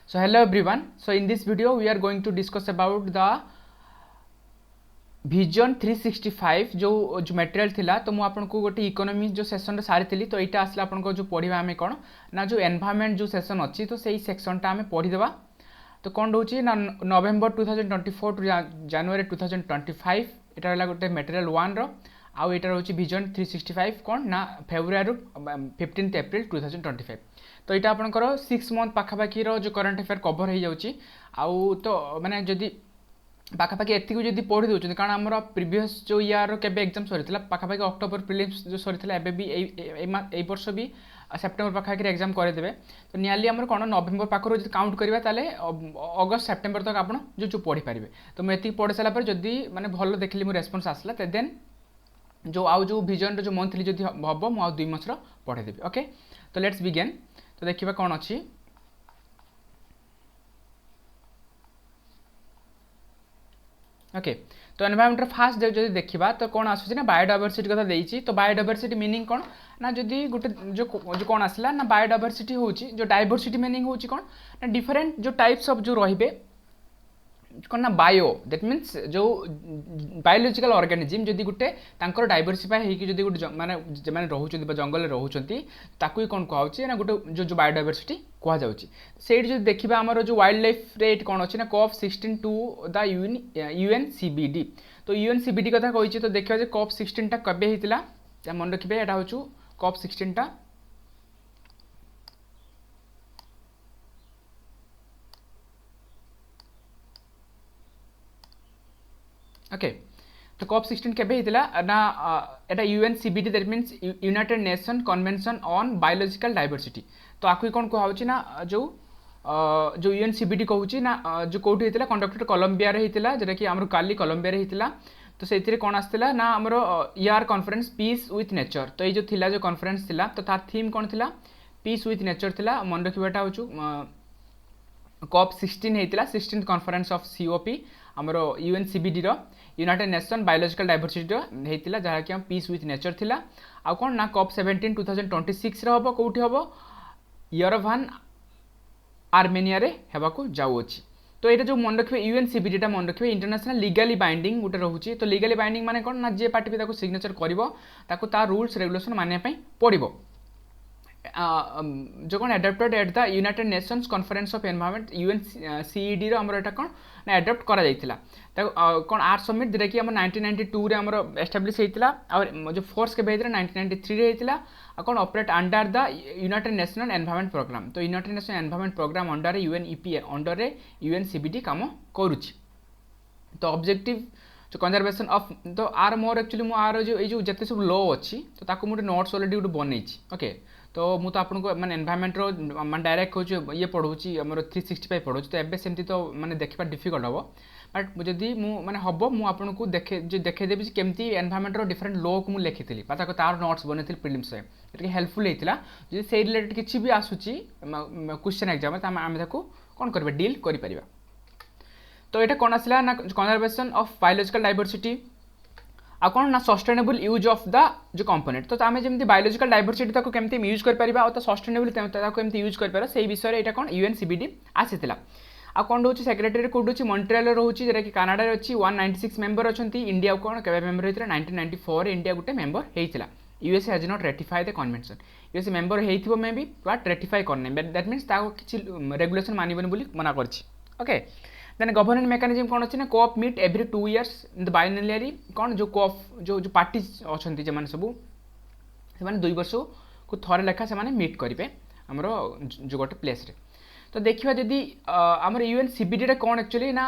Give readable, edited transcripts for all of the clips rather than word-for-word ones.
So hello everyone. So in this video we are going to discuss about the vision 365 जो material थिला। तो मु आपन को गोटे इकोनॉमी जो सेशन रे सारी थिली। तो एटा आसला आपन को जो पढिबा हमें कोन ना जो एनवायरनमेंट जो सेशन अछि तो सेही सेक्शन टा हमें पढि देबा। तो कोन रहउची ना नवंबर 2024 टू जनवरी 2025 एटा रहला गोटे मटेरियल 1 रो आउ एटा रहउची विजन 365 कोन ना फेब्रुआरी 15 अप्रैल 2025। तो यहाँ आपंकर 6 मंथ पाखापाखि जो करंट अफेयर कवर हो जाऊँगी आउ तो माने जदि पाखापाखि एति जदि पढ़ी दूसरी कारण आम प्रीवियस जो ईयर केबे एग्जाम सरी पाखापाखि अक्टोबर प्रिलिम्स जो सरी एबे भी ए वर्ष भी सेप्टेम्बर पाखापाखि एग्जाम करदे। तो नियरली आम कौन नवेम्बर पाखर जो काउंट करवा ताले अगस्त सेप्टेम्बर तक आप जो पढ़ी पारे। तो मुझे पढ़ी सारापर जदि मैंने भल देखली मो रेस्पॉन्स आसला देन जो आउ जो विजन जो मंथली जदि हम मुझे 2 मासर पढ़ेदेवी। ओके तो लेट्स बिगिन। तो देखिए कौन अच्छी ओके। तो एनवायरनमेंट फास्ट जो देखा तो कौन आसूँ बायोडायवर्सिटी कथा देती। तो बायोडायवर्सिटी मीनिंग कौन ना जदि गोटे जो कौन आसला ना बायोडायवर्सिटी हूँ जो डायवर्सिटी मीनिंग हूँ कौन ना डिफरेंट जो टाइप्स ऑफ जो रे कौन ना बायो दैट मीन्स जो बायोलॉजिकल ऑर्गेनिज्म जदि गोटे तांकर डायवर्सिफाई होगी जदि गोटे माने माने रोचंती जंगल रोचंती ताकू ही कौन कहुचे ना गोटे जो बायोडायवर्सिटी कह जाउची। सेठी जो देखिबा हमर जो वाइल्ड लाइफ रेट कौन अछि ना कॉप 16 टू द यूएनसीबीडी। तो यूएनसीबीडी कथा कहिछि। तो देखिबा जे कॉप 16 टा कबे हितला मन रखिबे एटा होचु कॉप 16 टा ओके। तो कॉप 16 केबे हितला ना एटा UNCBD that means United Nation convention on biological diversity. तो आकु कौन कहउची ना जो जो यूएनसीबीडी कहउची ना जो कोठी हितला कंडक्टेड कोलंबिया रे हितला जेटा कि हमर काली कोलंबिया रे हितला। तो सेथिरे कौन आस्तिला ना हमर ईआर कॉन्फ्रेंस पीस विथ नेचर। तो ये जो थिला जो कॉन्फ्रेंस थिला तो तार थीम कौन थिला पीस विथ नेचर थिला। मन रखिबाटा होचु कॉप 16 हेतिला 16th कॉन्फ्रेंस ऑफ सीओपी हमर यूएनसीबीडी रो यूनाइटेड नेशन बायोलॉजिकल डायवर्सिटी हेतिला जहाँ कि हम पीस विथ नेचर थिला। आ कौन ना कॉप 17 2026 रे हबो कोठी हबो यरभान आर्मेनिया रे हेबाकू जाउछि। तो ये जो मन रखिए यूएनसीबीडी मन रखिए इंटरनेशनल लीगली बाइंडिंग गोटे रोचे। तो लीगली बाइंडिंग माने कौन ना जे पार्टी भी सिग्नेचर कर रूल्स रेगुलेशन मानिया पड़ो जो कौन adapted at the United Nations conference of environment UNCED रो एटा कौन ना एडप्ट करा जाइतिला। कौन आर्ट समिट जेटा कि 1992 रे हमर एस्टाब्लिश होइतिला और जो फोर्स के बेहतर 1993 रे होइतिला कौन operate under the United National environment programme. तो United National environment programme under UNEP under रे यूएनसीबीडी काम करुछि। तो ऑब्जेक्टिव जो कंजर्वेशन ऑफ तो आर मोर एक्चुअली मु आर जो जते सब लॉ अच्छी तो ताको मुझे नोट्स ऑलरेडी गोटे बनई। ओके तो मुझे तो आपको मैंने एनवायरनमेंट रो मैं डायरेक्ट कहूँ ये पढ़ूची आमर 365 पढ़ूँ। तो एबे सेमती तो मैंने देखा डिफिकल्ट हम बट जदि मैंने हम मुझे देखेदेवी केमती एनवायरनमेंट रो डिफरेंट लॉ को मुझे लिखी तार नोट्स बनई प्रिलिम्स ये हेल्पफुल होता जो से रिलेटेड किसी भी आसूची क्वेश्चन एग्जाम आम कौन कर डील कर। तो ये कौन आसला ना कंजर्वेशन ऑफ बायोलॉजिकल डायवर्सिटी आ कौन ना सस्टेनेबल यूज ऑफ द जो कंपोनेंट। तो आम जमी बायोलॉजिकल डायवर्सिटी ताको केमती यूज कर पारिबा और सस्टेनेबल केमती यूज कर पारा से विषय ये कौन यूएनसीबीडी आसीथिला। आ कौन रोचे सेक्रेटरी कोड होची मॉन्ट्रियल रोची जेटा कि कनाडा रे अछि 196 मेंबर अछंती। इंडिया कौन केबे मेंबर हेतिला 1994 इंडिया गुटे मेंबर हेतिला। USA has not ratify the convention. USA member हेथिबो मे बी बट रेटिफाई करने दैट मीन्स ताको किछि रेगुलेशन मानिबनी बोली मना करछि। ओके देन गवर्नेंस मेकानिज्म कौन अच्छी ना COP meet every 2 years in the binary कौन जो कोऑप जो जो पार्टी अच्छा जो सब से 2 वर्ष को थरे लेखा से मीट करेंगे आमर जो गोटे प्लेस रे। तो देखिए जदि आमर यूएनसीबीडी कौन एक्चुअली ना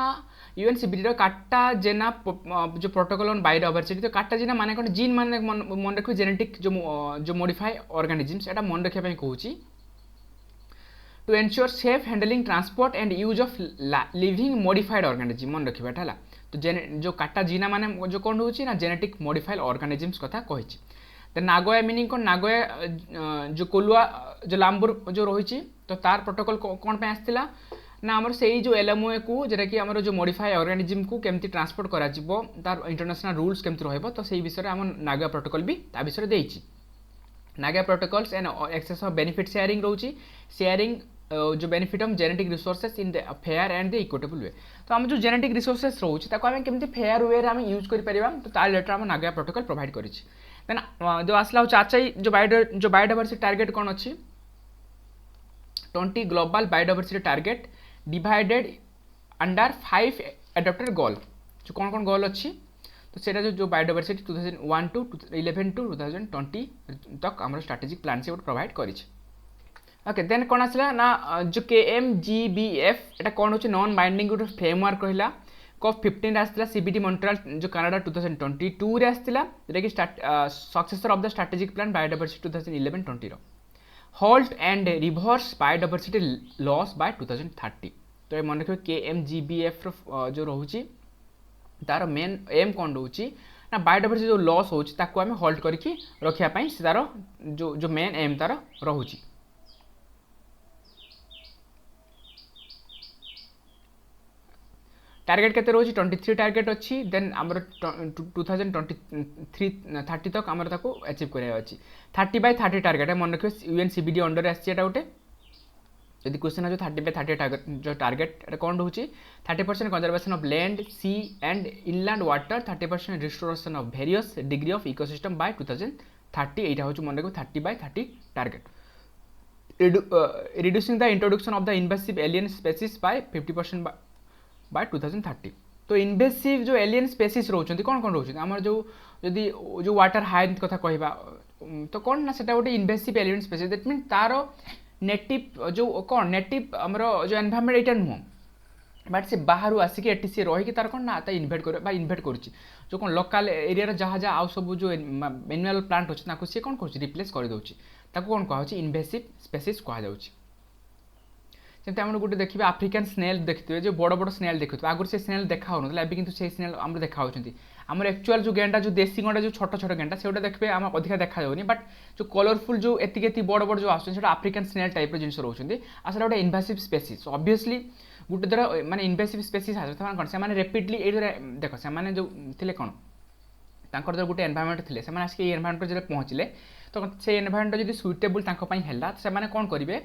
यूएनसीबीडी काटा जेना जो प्रोटोकॉल ऑन बायोडायवर्सिटी। तो काटा जेना माने कौन जीन माने मन रखिए जेनेटिक जो मॉडिफाई ऑर्गेनिजम्स एटा मन रखिया कहूँ to ensure safe handling transport and use of living modified organism मन रखिबा है। तो जो काटा जीना माने जो कौन होची ना जेनेटिक मॉडिफाइड ऑर्गेनिजम्स कथा कहिछि। तो नागोया मीनिंग कौन नागोया जो कोलुआ जो लांबुर जो रही तो तार प्रोटोकॉल कौन पे आसला ना आमर से जो एलएमओए को जेटा कि आमर जो मॉडिफाई ऑर्गेनिजम को केमती ट्रांसपोर्ट करा जिवो तार इंटरनेशनल रूल्स केमती रहइबो। तो सेही विषय आम नागोया प्रोटोकॉल भी ता विषय देइछि। Nagoya protocols and access of benefit sharing रोची शेयरिंग जो benefit of genetic resources in the fair and the equitable way तो आम जो जेनेटिक रिसोर्सेस रोचे आम केमती फेयर वे आम यूज कर तो तार रिलेटेड आम नागोया प्रोटोकॉल प्रोवाइड कर देन जो आसला चाचाई जो बायोडायवर्सिटी टारगेट कौन अच्छी 20 global biodiversity target divided under 5 adopted goal जो कौन कौन गोल अच्छी तो सेटा जो बायोडायवर्सिटी 2001 टू 11 टू 2020 तक आम स्ट्राटेजिक प्लान से प्रोवाइड कर ओके देन कौन आसला ना जो KMGBF एटा कौन होची नॉन बाइंडिंग गोटे फ्रेमवर्क रहिला COP 15 आसला CBD मॉन्ट्रियल जो कनाडा 2022 रे आसला जेटा कि successor of the strategic plan biodiversity 2011-20 रो hold and reverse biodiversity loss by 2030 तो ये मन रखिए KMGBF रो जो रोची तार मेन एम कौन रोची ना बायोडायवर्सिटी जो लॉस होची ताको आमे होल्ड करके रखिया पई तार जो मेन एम तार रोची टारगेट केते रोची 23 टारगेट अच्छी देन आमर 2023-30 तक आमर ताको अचीव करिया अछि 30/30 टारगेट है मन रखियो UNCBD अंडर आछि एटा उटे यदि क्वेश्चन है जो 30/30 टारगेट जो टारगेट एटा कोन रहउची 30% conservation of land sea and inland water 30% restoration of various degree of ecosystem by 2030 एटा होची मन रखियो 30/30 target reducing the introduction of the invasive alien species by 50% by 2030 तो इन्वेसिव जो एलियन स्पीशीज रोचंती कौन कौन रोचंती आमर जो वाटर हाइन कथा कहबा तो कौन ना सेटा गोटे invasive alien species that mean तार नेटिव जो कौन नेटिव आमर जो एनवायरनमेंट एटा नुह बट से बाहर आसिक एटी से रही तार कौन ना इनभेट कर इनभेट कर जो कौन लोकल एरिया जहाँ जहाँ आउ सब जो एनुअल प्लांट अच्छे सी कौन कर रिप्लेस कर दौर कौन कह इन्वेसिव स्पीशीज कहुच्छे जमी आम गोटे देखिए आफ्रिकान स्नेल देखिए जो बड़ बड़ स्नेल देखुए आगुरी से स्नेल देखा होना कि से स्नेल आम देखा आमर एक्चुअल जो गेंडा जो देसी गंडा जो छोट छोट गेंडा से देखिए आम अधिका देखा जाऊनी बट जो कलरफुल जो एति बड़ बड़ जो आसुच्चे आफ्रिकान स्नेल टाइप जिन रोचे आसला गोटे इन्वेसिव स्पीशीज ऑब्वियसली गोटे धर माने इन्वेसिव स्पीशीज कौन से रेपिडली ये देख से जो थे कौन तांकर जो गोटे एनवायरनमेंट थे से आसिक एनवायरनमेंट जो पहुँचले तो से एनवायरनमेंट जो सुइटेबल है से कौन करेंगे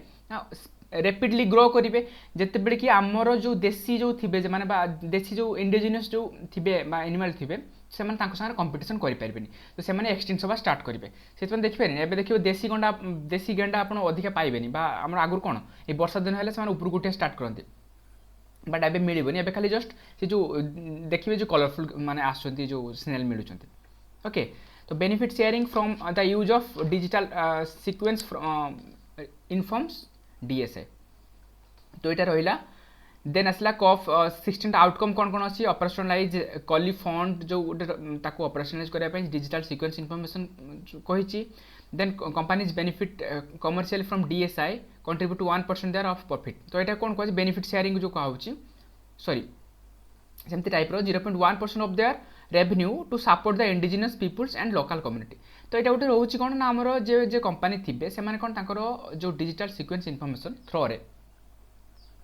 रेपिडली ग्रो करेंगे जिते बड़े कि आमर जो देसी जो थे माने देसी जो इंडिजिनियस जो थे एनिमल थे से कंपिटिशन करें तो से एक्सटिंक्ट होगा स्टार्ट करेंगे से देखिए एवं देखिए देसी गेंडा आप अधिका पाइबे आम आगुरी कौन ये वर्षा दिन है ऊपर उठे स्टार्ट करते बट एवं मिलनी एवं खाली जस्ट से जो देखिए जो कलरफुल माने आसुच्च जो स्नेल मिलुं ओके तो benefit sharing from the use of digital sequence informs DSA तो यहाँ रहा देन आसला COP 16 आउटकम कौन कौन अच्छी ऑपरेशनलाइज कली फंड जो ऑपरेशनलाइज करने डिजिटल सीक्वेंस इनफॉरमेशन कही then companies benefit commercial from DSI contribute to 1% their of profit तो यहाँ कौन कह बेनिफिट शेयरिंग जो कह सॉरी सेमती type 0.1% of their revenue to support the indigenous peoples and local community तो यहाँ गोटे रोचे कौन ना आमर जे कंपनी थे से कौन तांकर जो डिजिटल सीक्वेंस इनफॉरमेशन थ्रो रे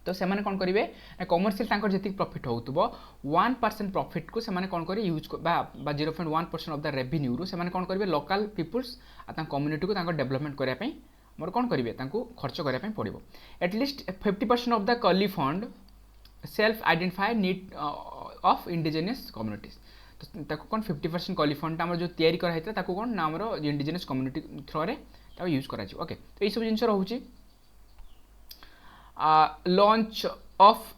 तो से कौन करेंगे कमर्शियल जी प्रॉफिट हो 1% प्रॉफिट को से कौन करेंगे यूज 0.1% ऑफ द रेवेन्यू रू से कौन करेंगे लोकल पीपुल्स कम्युनिटी को डेवलपमेंट करने मोर कौन करेंगे खर्च करने पड़ो एटलिस्ट 50% ऑफ द कली fund self identify need of indigenous communities तो कौन 50% कली फंड आम जो तैयारी कराई कौन ना आमर इंडिजिनियस कम्युनिटी थ्रो रे यूज कर ओके तो ये सब जिन रोचे launch of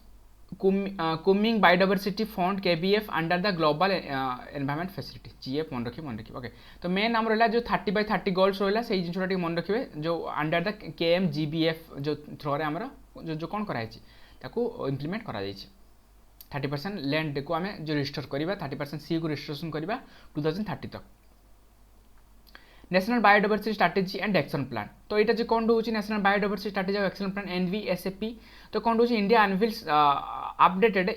Kunming biodiversity fund KBF under the global environment facility GF मन रखिए ओके तो मेन आम रहा जो 30/30 गोल्स रहा से जिन मन रखिए जो अंडर द KMGBF जो थ्रो रे आमर जो कौन कराई इम्प्लीमेंट करा 30% लैंड को आम जो रिस्टोर करवा 30% सी को रिस्टोरेशन करवा 2030 तक national biodiversity strategy and action plan तो यहाँ जो कौन रोचे नेशनल बायोडायवर्सिटी स्ट्रैटेजी और एक्शन प्लान NBSAP तो कौन रोचे India unveils updated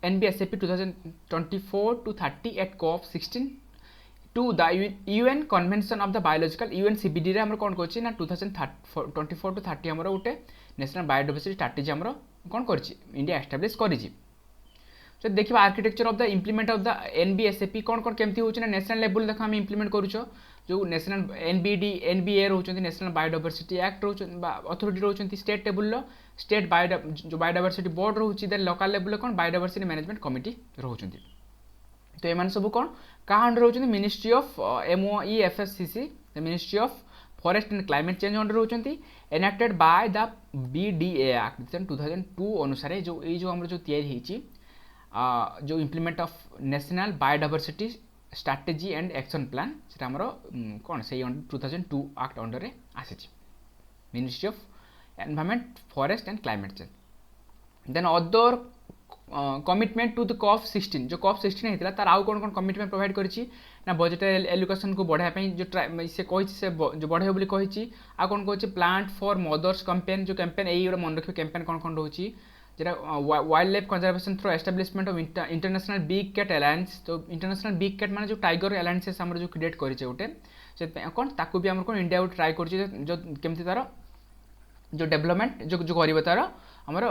NBSAP 2024-30 at COP 16 to the UN convention of the biological UNCBD रे हमर कौन कहछि ना 2024-30 हमर गोटे नेशनल बायोडायवर्सिटी स्ट्रैटेजी हमर कौन करछि इंडिया एस्टाब्लिश करिछि तो देखिए architecture of the implement of the NBSAP कौन कौन केमती होछि ना नेशनल लेवल देख हम इम्प्लीमेंट करूछो जो नेशनल NBA रोचंती नेशनल बायोडायवर्सिटी एक्ट रोचंती अथॉरिटी रोचंती स्टेट लेवल स्टेट जो बायोडायवर्सिटी बोर्ड रोचे देन लोकल लेवल कौन बायोडायवर्सिटी मैनेजमेंट कमिटी रोचंती तो एमान सब कौन क्या अंडर रोचंती ministry of MOEFCC ministry of forest and climate change under रोचंती enacted by the BDA act 2002 अनुसार जो ये जो हमर जो तैयारी ହେଇची जो implement of national biodiversity strategy and action plan से हमर कौन से 2002 एक्ट अंडर रे आसी ministry of environment forest and climate change then other commitment to the COP16 जो COP16 होता तार आउ कौन कौन कमिटमेंट प्रोवाइड करी ना बजेटरी एलोकेशन को बढ़ाई जो से कही से जो बढ़े बोली कही आ कौन कहे प्लांट फॉर मदर्स कैंपेन जो कैंपेन यही मन रखिए कैंपेन कौन कौन रोचे जेटा wild life conservation through establishment of international big cat alliance तो इंटरनेशनल बिग कैट माने जो टाइगर अलायंसेस आम जो क्रिएट करेचे गोटे से कौन ताकू भी आम कौन इंडिया ट्राए कर जो केमती तार जो डेवलपमेंट जो जो कर तार आमर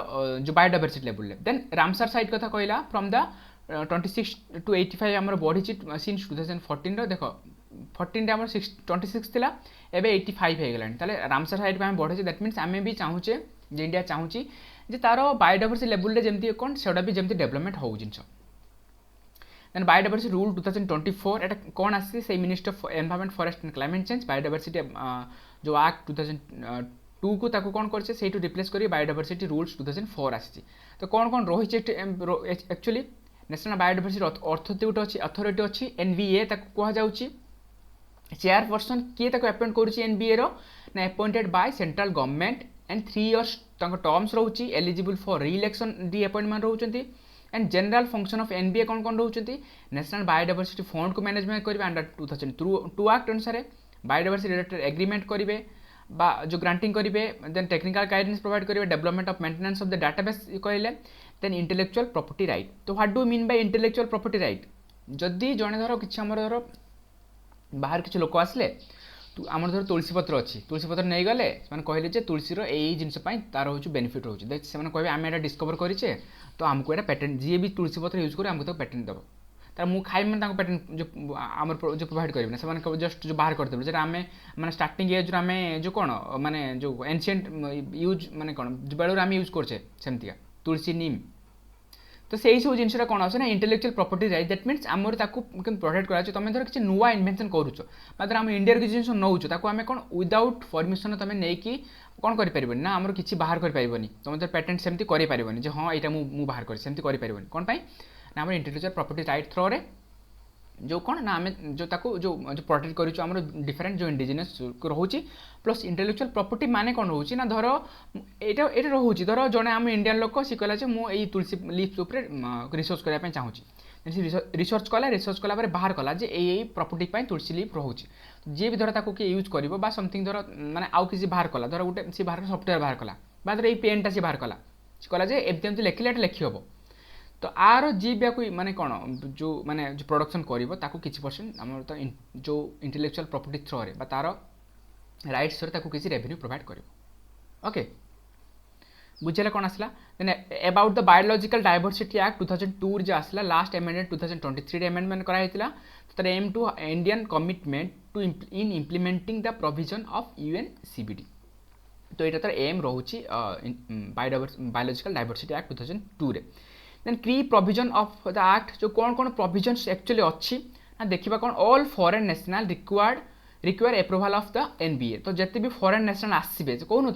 जो biodiversity level then Ramsar site कथा कहला फ्रॉम द 26 to 85 आमर बढ़ी सिंस 2014 देख 14 आम 26 थिला एबे 85 हो गलानी ताले रामसर साइट को आम बढ़े दैट मीन्स आम भी चाहूचे जे इंडिया चाहूची जे तार बायोडायवर्सिटी लेवल रे जेमती कोन सेडा भी जेमती डेवलपमेंट हो जिंस देन बायोडायवर्सिटी रूल 2024 एटा कोन आसी से ministry of environment forest and climate change biodiversity जो एक्ट 2002 को ताको कौन कर से रिप्लेस करी बायोडायवर्सिटी रूल्स 2004 आसी तो कौन कौन रही एक्चुअली नेशनल बायोडायवर्सिटी अथॉरिटी अच्छी NBA ताको कह जाउची चेयरपर्सन किए ताको अपॉइंट करुची NBA रो ना appointed by central government and 3 years ताको टर्म्स रहउची eligible for reelection reappointment रहउचंती and general function of NBA कौन कौन रहउचंती नेशनल बायोडायवर्सिटी फंड को मैनेजमेंट करिवे अंडर 2002 एक्ट अनुसार बायोडायवर्सिटी रिलेटेड एग्रीमेंट करिवे बा जो ग्रांटिंग करेंगे देन टेक्निकल गाइडेंस प्रोवाइड करेंगे development of maintenance of the database कहले देन इंटेलेक्चुअल प्रॉपर्टी राइट तो what do mean by intellectual property right जदि जड़े धर कि धर बाहर किसी लोक आसले आमर धर तुलसी पत्र अच्छी तुलसी पत्र नहीं गले कहले तुलसीर यही जिनपाई तार हूँ बेनिफिट रोचे से कहे आम एटा डिस्कवर करेचे तो आमको एटा पेटेंट जी भी तुलसी पत्र यूज करे आमको पेटेंट देव तार मु खाई मैंने पेटेंट जो आम जो प्रोवाइड करेंगे से जस्ट जो बाहर करदेवे जो आम मैंने स्टार्टिंग एज आम जो कौन माने जो एनशिएंट यूज माने कौन बेलू आम यूज करचे सेमतिका तुलसी नीम तो से सब जिनसा कौन आसे ना intellectual property right that means आमर ताकू प्रोटेक्ट कराचे तुम धर किसी नुआ इनवेंशन करुच धर आम इंडिया किसी जिन नौच ताको आम कौन विदाउट परमिशन तुम नहीं कौन कर ना आमर किसी बाहर कर तुम धर पेटेंट सेमती कर हाँ यहाँ मुझे बाहर करमती कर कौन ना आम इंटेलेक्चुअल प्रॉपर्टी राइट थ्रो रे जो कौन ना आम जो ताको जो प्रोटेक्ट करूँ आम डिफरेंट जो इंडिजिनस रोचे प्लस इंटेलेक्चुअल प्रॉपर्टी माने कौन रोचे ना धर ये रोचे धर जड़े आम इंडियन लोक सी कहला मुझे तुलसी लीव्स उपर रिसर्च करने चाहूँगी रिसर्च कला बाहर कला यही प्रॉपर्टी तुलसी लीव रोचे जी भी धर ताको किए यूज कर समथिंग धर माने आउ किसी बाहर कला धर गोटे सी बाहर सफ्टवेयर बाहर कला धर ये पेनटा सी बाहर कला एमती लिखिले लिखी हम तो आर जी भी माने कौन जो माने जो प्रोडक्शन करिवो ताको किछि परसेंट हमर तो जो इंटेलेक्चुअल प्रॉपर्टी थ्रो रे बा तार राइट्स रे ताको किछि रेवेन्यू प्रोवाइड करिवो ओके बुझेला कौन आसला then about the biological diversity act 2002 जो आसला लास्ट अमेंडमेंट 2023 अमेंडमेंट करा हेतिला तर aim to Indian commitment to in implementing the provision of UNCBD तो एटा तर एम रहउची बायोलॉजिकल डाइवर्सिटी एक्ट 2002 रे देन की प्रोविजन ऑफ द एक्ट जो कौन कौन प्रोविजन्स एक्चुअली अच्छी ना देखा कौन all foreign national require approval of the NBA तो जिते भी फॉरेन नेशनल आसवे कौन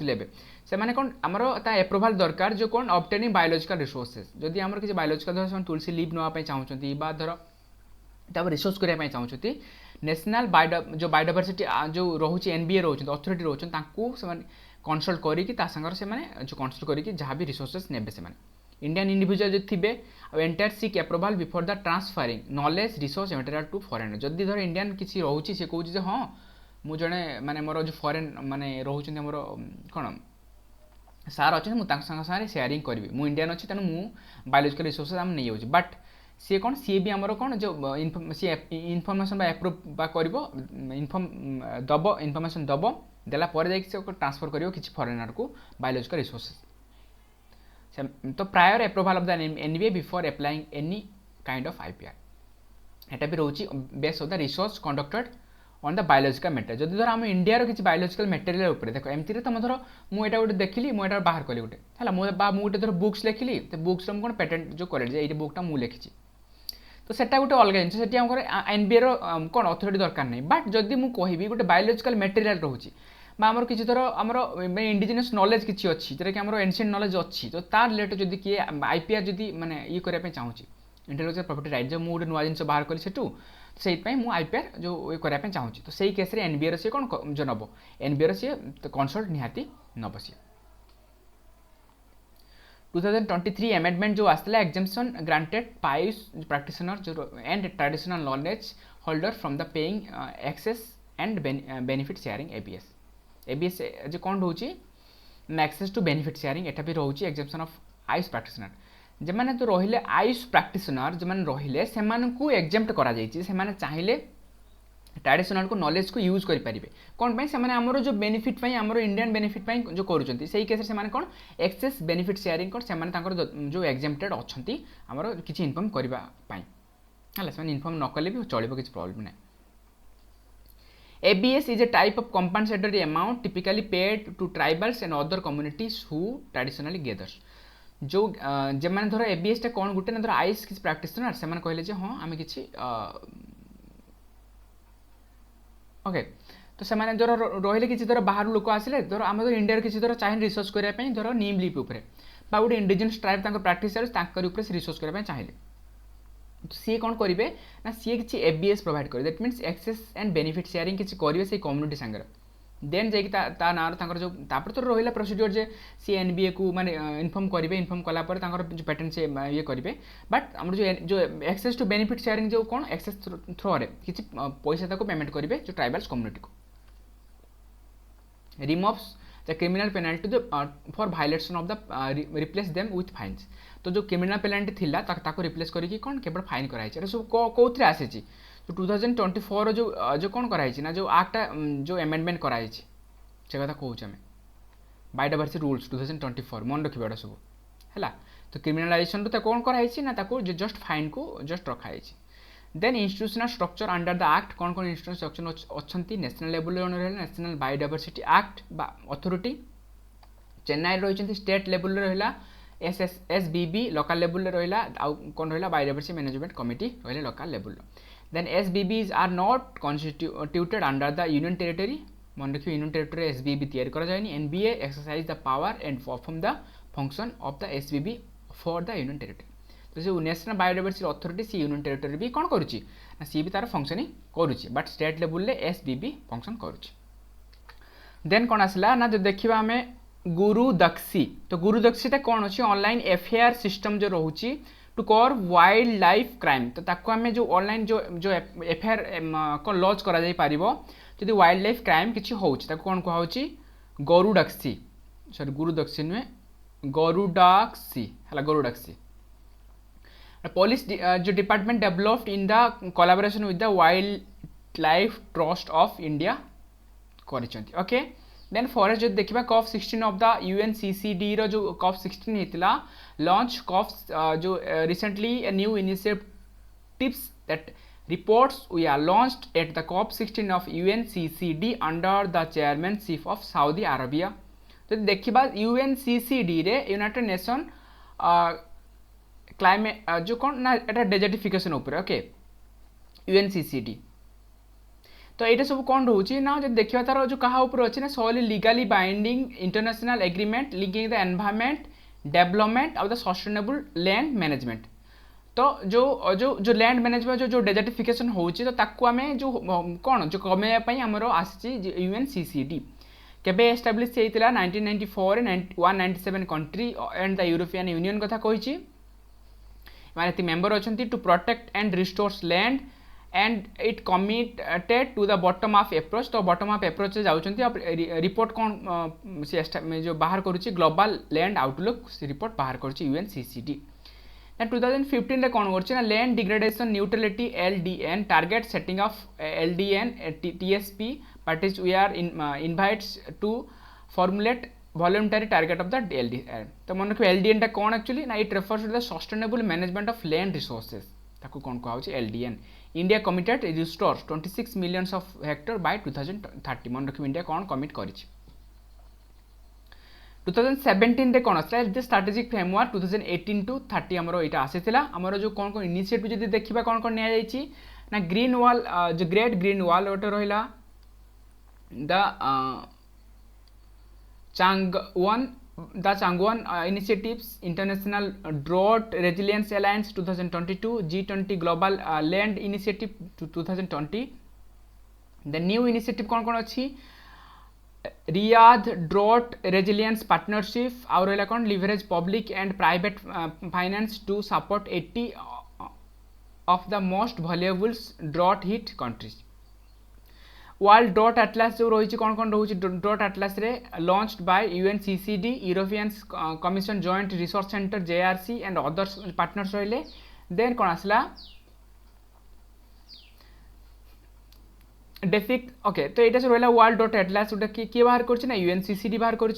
से माने कौन आमर एप्रूवाल दरकार जो कौन ऑब्टेनिंग बायोलॉजिकल रिसोर्सेस जदि आमर किसी बायोलॉजिकल धर तुलसी लीव नापी चाहूँगी धर रिसर्च करने चाहूँगी नेशनल जो बायोडायवर्सिटी जो रोचे NBA रोचे अथॉरिटी रोचे कनसल्ट करी से जो कनसल्ट करी जहाँ भी रिसोर्सेस ने इंडियन इंडिविजुअल जो they entire seek approval before the transferring knowledge resource material to foreign जदि धर इंडियन किसी रोचे से कहूँ हाँ मु जड़े माने मोर जो फॉरेन माने रोचे मोर कौन सार अच्छे मुझे शेयरिंग करी मु इंडियन अच्छी तेणु मु बायोलॉजिकल रिसोर्सेस आम नहीं जाऊँगी बट सी कौन सी भी आमर कौन जो सी इनफर्मेशन एप्रूव कर दब इनफर्मेशन दब देलापर जाकि ट्रांसफर कर किसी फॉरेनर को बायोलॉजिकल रिसोर्सेस तो prior approval of the NBA before applying any kind of IPR एटा भी रोची base of the research conducted on the biological material जदि धर आम इंडिया किसी बायोलॉजिकल मटेरियल उपर देख एमती तुम धर मुझे गोटे देखिली मुझे बाहर कली गोटे है मुझे धर बुक्स लिखिली तो बुक्स कौन पेटेंट जो करेक्ट ये बुकटा मुझे लिखी तो सेटा गोटे अलग जिन से एनबीए कौन अथॉरिटी दरकार नहीं बट जदि मुझे कहबी गोटे बायोलॉजिकल मटेरियल रोचे आमर किसी धर आमर इंडिजिनियस नॉलेज किसी अच्छी जोटा कि आमर एनशिएंट नॉलेज अच्छी तो तार रिलेटेड जदि किए आईपीआर जदि माने ये करने चाहूँगी इंटेलेक्चुअल प्रॉपर्टी राइट जो मुझे नुआ जिन बाहर कली सेठू से मुझे आईपीआर जो ये करने चाहूँगी तो सही केस एनबीए सी कौन जो नब एनबीए सी कनसल्ट निहाती नब सी 2023 एमेंडमेंट जो आसला एग्जाम्पशन ग्रांटेड पाइस प्रैक्टिशनर जो and traditional knowledge holder from the paying access and benefit sharing ABS ABS जो कौन रोचे एक्सेस टू बेनिफिट शेयरिंग एटा भी रोचे एग्जाम्पशन ऑफ आयुष प्रैक्टिशनर जमाने तो रहिले आयुष प्रैक्टिशनर जो मैंने रहिले से एग्जाम्प्ट करा जायछि से माने चाहिए ट्रेडिशनल को नॉलेज को यूज करें कौन पाई से आमर जो बेनिफिट पाई आमर इंडियन बेनिफिट पाई जो करुँच से केस से कौन एक्सेस बेनिफिट शेयरिंग कौन से जो एग्जाम्प्टेड अच्छा आमर किसी इनकम करने है इनफर्म न कले भी चलो किसी प्रॉब्लम ना ABS is a type of compensatory amount typically paid to tribals and other communities who traditionally gathers जो जमाने धर ABS टा कौन गुटे ना धर आइस किसी प्रैक्टिशनर से कहले जे हाँ आम किसी ओके तो से धर रही किसी धर बाहर लोक आसिले धर आम धर इंडिया किसी धर चाहिए रिसर्च करने धर नीम लीफ उपर गोटे इंडिजिनस ट्राइब प्राक्टिस रिसर्च करने चाहिए तो सी कौन करेंगे ना सी किसी एबीएस प्रोवाइड करे that means access and benefit sharing किसी करेंगे से कम्युनिटी सांगे देन जा ना जो तापर तो रहा प्रोसीड्योर जे सी एनबीए को माने इनफर्म करेंगे इनफर्म कलापर जो पेटेंट से ये करेंगे बट आम जो एक्सेस टू बेनिफिट शेयरिंग जो कौन एक्सेस थ्रो किसी पैसा तक पेमेंट करेंगे जो ट्राइबल्स कम्युनिटी को removes the criminal penalty for violation of the replace them with fines तो जो क्रिमिनल पेनाल्टी थिला ताको रिप्लेस करके कौन केवल फाइन कराई सब कौन आसी जो 2024 जो कौन कराई ना जो एक्ट जो एमेंडमेंट कराई से कथा कहूँ आम बायोडाइवर्सिटी रूल्स 2024 मन रखा सब है तो क्रिमिनालाइजेशन तो कौन कराई ना जस्ट फाइन को जस्ट रखाई then institutional structure under the act कौन कौन इंस्टीट्यूशनल स्ट्रक्चर अच्छा national level national biodiversity act authority Chennai रही स्टेट लेवल रहा एसबीबी लोकल लेवल रहा कौन रहा बायोडाइवर्सिटी मैनेजमेंट कमिटी रहा local level then SBBs are not constituted under the union territory मन रखिए यूनियन टेरिटरी एसबीबी तैयारी करा जाएनी NBA exercise the power and perform the function of the SBB for the union territory तो जो national biodiversity authority सी union territory भी कौन करुच्ची ना सी भी तार फंक्शनिंग करुच्ची but state level SBB function करुच्ची देन कौन आसला ना जो देखा आम गुरुदक्षी तो गुरुदक्षीटा कौन अच्छी ऑनलाइन एफआईआर सिस्टम जो रोचे to cover wildlife crime तो ताको आम जो ऑनलाइन जो एफआईआर कौन लॉन्च करा जाई पारिबो जदि वाइल्ड लाइफ क्राइम किसी होउछि ताको कौन कहउछि गुरुदक्षी सॉरी गुरुदक्षी नुहे गुरुदक्षी है गुरुदक्षी पुलिस जो department developed in the collaboration with the wild life trust of India करिसेंती ओके देन फॉरेस्ट जो देखा कॉफ 16 ऑफ द यूएनसीसीडी रो जो कॉफ 16 होता लॉन्च कॉफ जो recently new initiatives that reports we are launched at the COP16 of UNCCD under the chairmanship of Saudi Arabia तो देखिबा UNCCD रे यूनाइटेड नेशन क्लाइमेट जो कौन ना एटा डेजर्टिफिकेशन ऊपर ओके UNCCD तो ये सब कौन रोचे ना जो देखा तार जो कहा ऊपर अच्छे ना solely legally binding international agreement linking the environment development of the sustainable land management तो जो लैंड मैनेजमेंट जो डेजर्टिफिकेशन होची तो ताकू आमे जो कौन जो कमेया पई हमरो आसी UNCCD केबे एस्टाब्लिश हेतिला 1994 197 country and the European Union कथा कहिची माने ती मेंबर अछंती to protect and restores land and it committed to the bottom of approach तो बॉटम ऑफ अप्रोच से जाउछंती रिपोर्ट कौन से जो बाहर करूची ग्लोबल लैंड आउटलुक रिपोर्ट बाहर करूची UNCCD 2015 कौन कर land degradation neutrality LDN target setting of LDN TSP parties we are invites to formulate voluntary target of the LDN तो मन रखिए LDN टा कौन एक्चुअली ना it refers to the sustainable management of land resources ताको कौन कहुछि LDN India committed restore 26 millions of hectare by 2030 मन रखिबे इंडिया कौन कमिट करिछि 2017 रे कौन आसला द स्ट्रेटेजिक फ्रेमवर्क 2018 टू 30 हमरो इटा आसीथिला हमरो जो कौन कौन इनिशिएटिव जदि देखिबा कौन कौन निया जाइछि ना ग्रीन वॉल जो ग्रेट ग्रीन वॉल ओटे रहिला the Changwon initiatives international drought resilience alliance 2022 G20 global land initiative 2020 the new initiative कौन कौन अच्छी रियाद ड्रॉट रेजिलियंस पार्टनरशिप और रहला कौन leverage public and private finance to support 80 of the most valuables drought hit countries world drought atlas जो रही कौन कौन रही ड्रॉट एटलास रे launched by UNCCD European commission joint research centre JRC and others partners रहिले then कौन आसला डेफिक okay तो यहाँ से रहा वर्ल्ड ड्रॉट एटलास गोटे किए बाहर कर UNCCD बाहर कर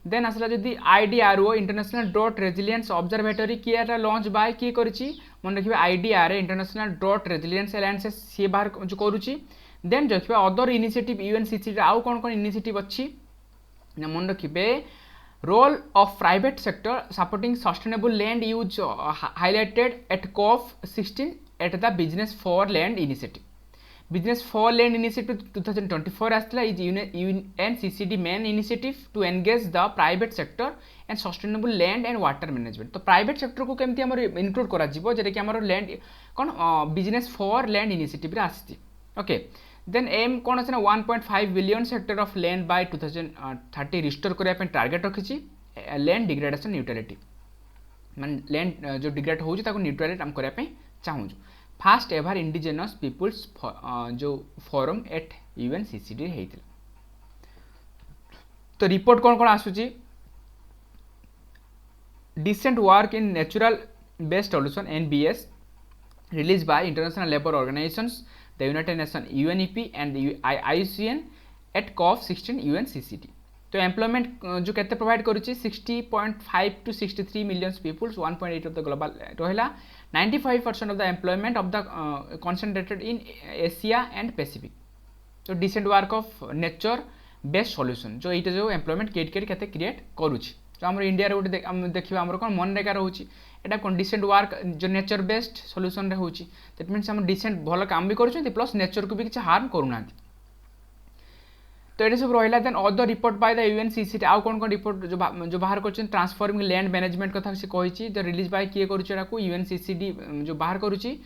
देन आसला जदि IDRO international drought resilience observatory किए लॉन्च बाय किए कर मन रखिए IDRA international drought resilience alliance सी बाहर जो करुच्ची देन जो देखिए अदर इनिशिएटिव UNCCD आउ कौन कौन इनिशिएटिव अच्छी मन रखिए role of private sector supporting sustainable land use highlighted at COP16 at the business for land initiative business for land initiative 2024 आसला is UNCCD main initiative to engage the private sector and sustainable land and water management तो private sector को केमती हमर include करा जिवो जेरे कि हमर लैंड कोन बिजनेस फॉर लैंड इनिशिएटिव रे आसी ओके देन एम कौन अच्छे 1.5 billion Hector of land by 2030 restore करने टार्गेट रखी लैंड डिग्रेडेशन न्यूट्रलिटी मान लैंड जो डिग्रेड हो न्यूट्रलिटी आम करने चाहूँ फास्ट एवर इंडिजिनस पीपुल्स जो फोरम एट UNCCD होता तो रिपोर्ट कौन कौन आसूची decent work in natural based solution NBS release by international labour organisations the United Nations UNEP and the IUCN at COP16 UNCCD तो एम्प्लॉयमेंट जो केते provide करुच्ची 60.5 to 63 million peoples 1.8 of the global रहा 95% of the employment of the concentrated in Asia and Pacific तो decent work of nature based solution जो ये जो employment केते क्रिएट करुच्ची तो आम इंडिया गोटे देखा आम कौन मनरेगा रोचे एटा कौन डिसेंट वर्क जो नेचर बेस्ड सॉल्यूशन रे होची दैट मीन्स हम डिसेंट भल काम भी करूँ प्लस नेचर को भी किसी हार्म करूना तो ये सब रहा then other report by the UNCCD आउ कौन कौन रिपोर्ट जो बाहर कर ट्रांसफॉर्मिंग लैंड मैनेजमेंट कथा से कही द रिलीज बाय किए करूँ UNCCD जो बाहर करुच्ची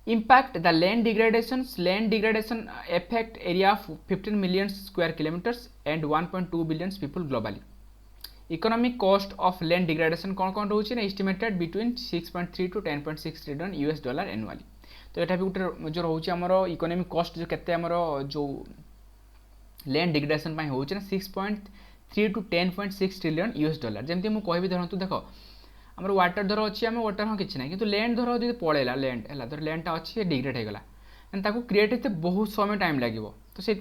impact the land degradation effect area of 15 million square kilometres and 1.2 billion people globally economic cost of land degradation कौन कौन रोचे ना estimated between 6.3 to 10.6 trillion $US annually तो यहाँ भी गोटे जो रोचे आमर इकोनॉमिक कॉस्ट जो केते आमर जो लैंड डिग्रेडेशन पाई होचे ना 6.3 to 10.6 ट्रिलियन $US जमती मुझे कहबी धरतु देख आमर वाटर धर अच्छी आम वाटर हाँ किसी ना कि लैंड धर जो पड़ेगा लैंड है धर लैंडटा अच्छी डिग्रेड होगा ताको क्रिएट होते बहुत समय टाइम लगे तो से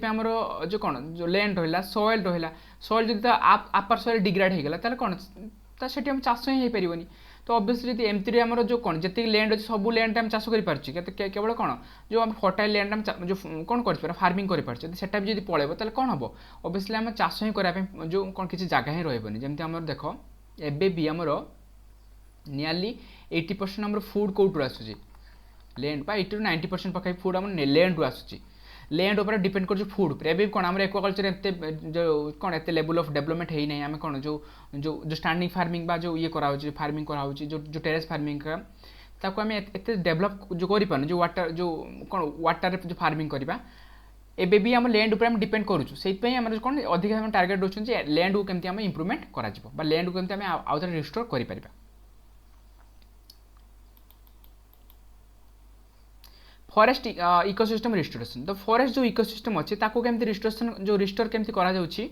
जो कौन जो लैंड रहा सॉइल जो आपर सॉइल डिग्रेड होगा ताले कौन से चाष ही पारनी तो ऑब्वियसली जब एमती आम जो कौन जी लैंड अच्छे सब लैंड आम चाष कर केवल कौन जो आम फर्टाइल लैंड आम जो कौन कर फार्मिंग कर भी जब पड़ेब तो कौन हम ऑब्वियसली आम चाष ही करने जो कौन किसी जगह ही रही जमी आम देख एबे भी आमर नियरली 80% आम फूड कौटू आसूँ लैंड 80 to 90% पाखे फूड आम लैंड आसूँ लैंड उपर डिपेंड कर फूड पर एवं कौन आम एक्वाकल्चर एत जो कौन एत लेवल ऑफ डेवलपमेंट है ना आम कौन जो जो जो स्टैंडिंग फार्मिंग बा जो ये कराऊँ फार्मिंग कराऊँ जो टेरेस फार्मिंग ताको आम एत डेवलप जो कर जो वाटर जो कौन वाटर जो फार्मिंग करवा एबे भी आम लैंड उपर डिपेंड करूँ से कौन अधिक टार्गेट रोचे लैंड को केमती आम इम्प्रूवमेंट करा लैंड को केमती आम आउ थे रिस्टोर कर फॉरेस्ट इकोसिस्टम रिस्टोरेशन तो फॉरेस्ट जो इकोसिस्टम अच्छे ताको केमती रिस्टोरेशन जो रिस्टोर केमती करा जाउछि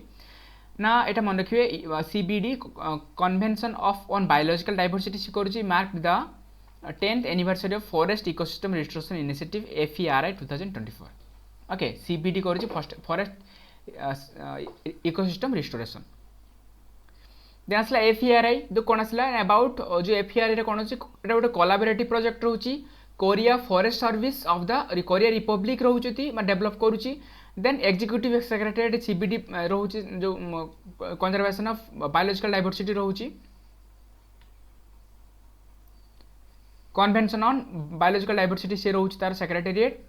ना एटा मन रखिए CBD convention of on biological diversity से करूछि mark the 10th anniversary of forest ecosystem restoration initiative FERI 2024 okay CBD करूछि फॉरेस्ट इकोसिस्टम रिस्टोरेशन देन आसला FERI जो कौन आसला अबाउट जो FERI रे कौन अछि एटा गोटे कोलैबोरेटिव प्रोजेक्ट रहउछि Korea forest service of the Korea republic रोचती डेवलप करुच्ची देन एग्जीक्यूटिव सेक्रेटरीट सीबीडी रोचे जो कंजर्वेशन ऑफ बायोलॉजिकल डाइवर्सिटी रोचे कन्वेंशन ऑन बायोलॉजिकल डाइवर्सिटी से रोचे तार secretariat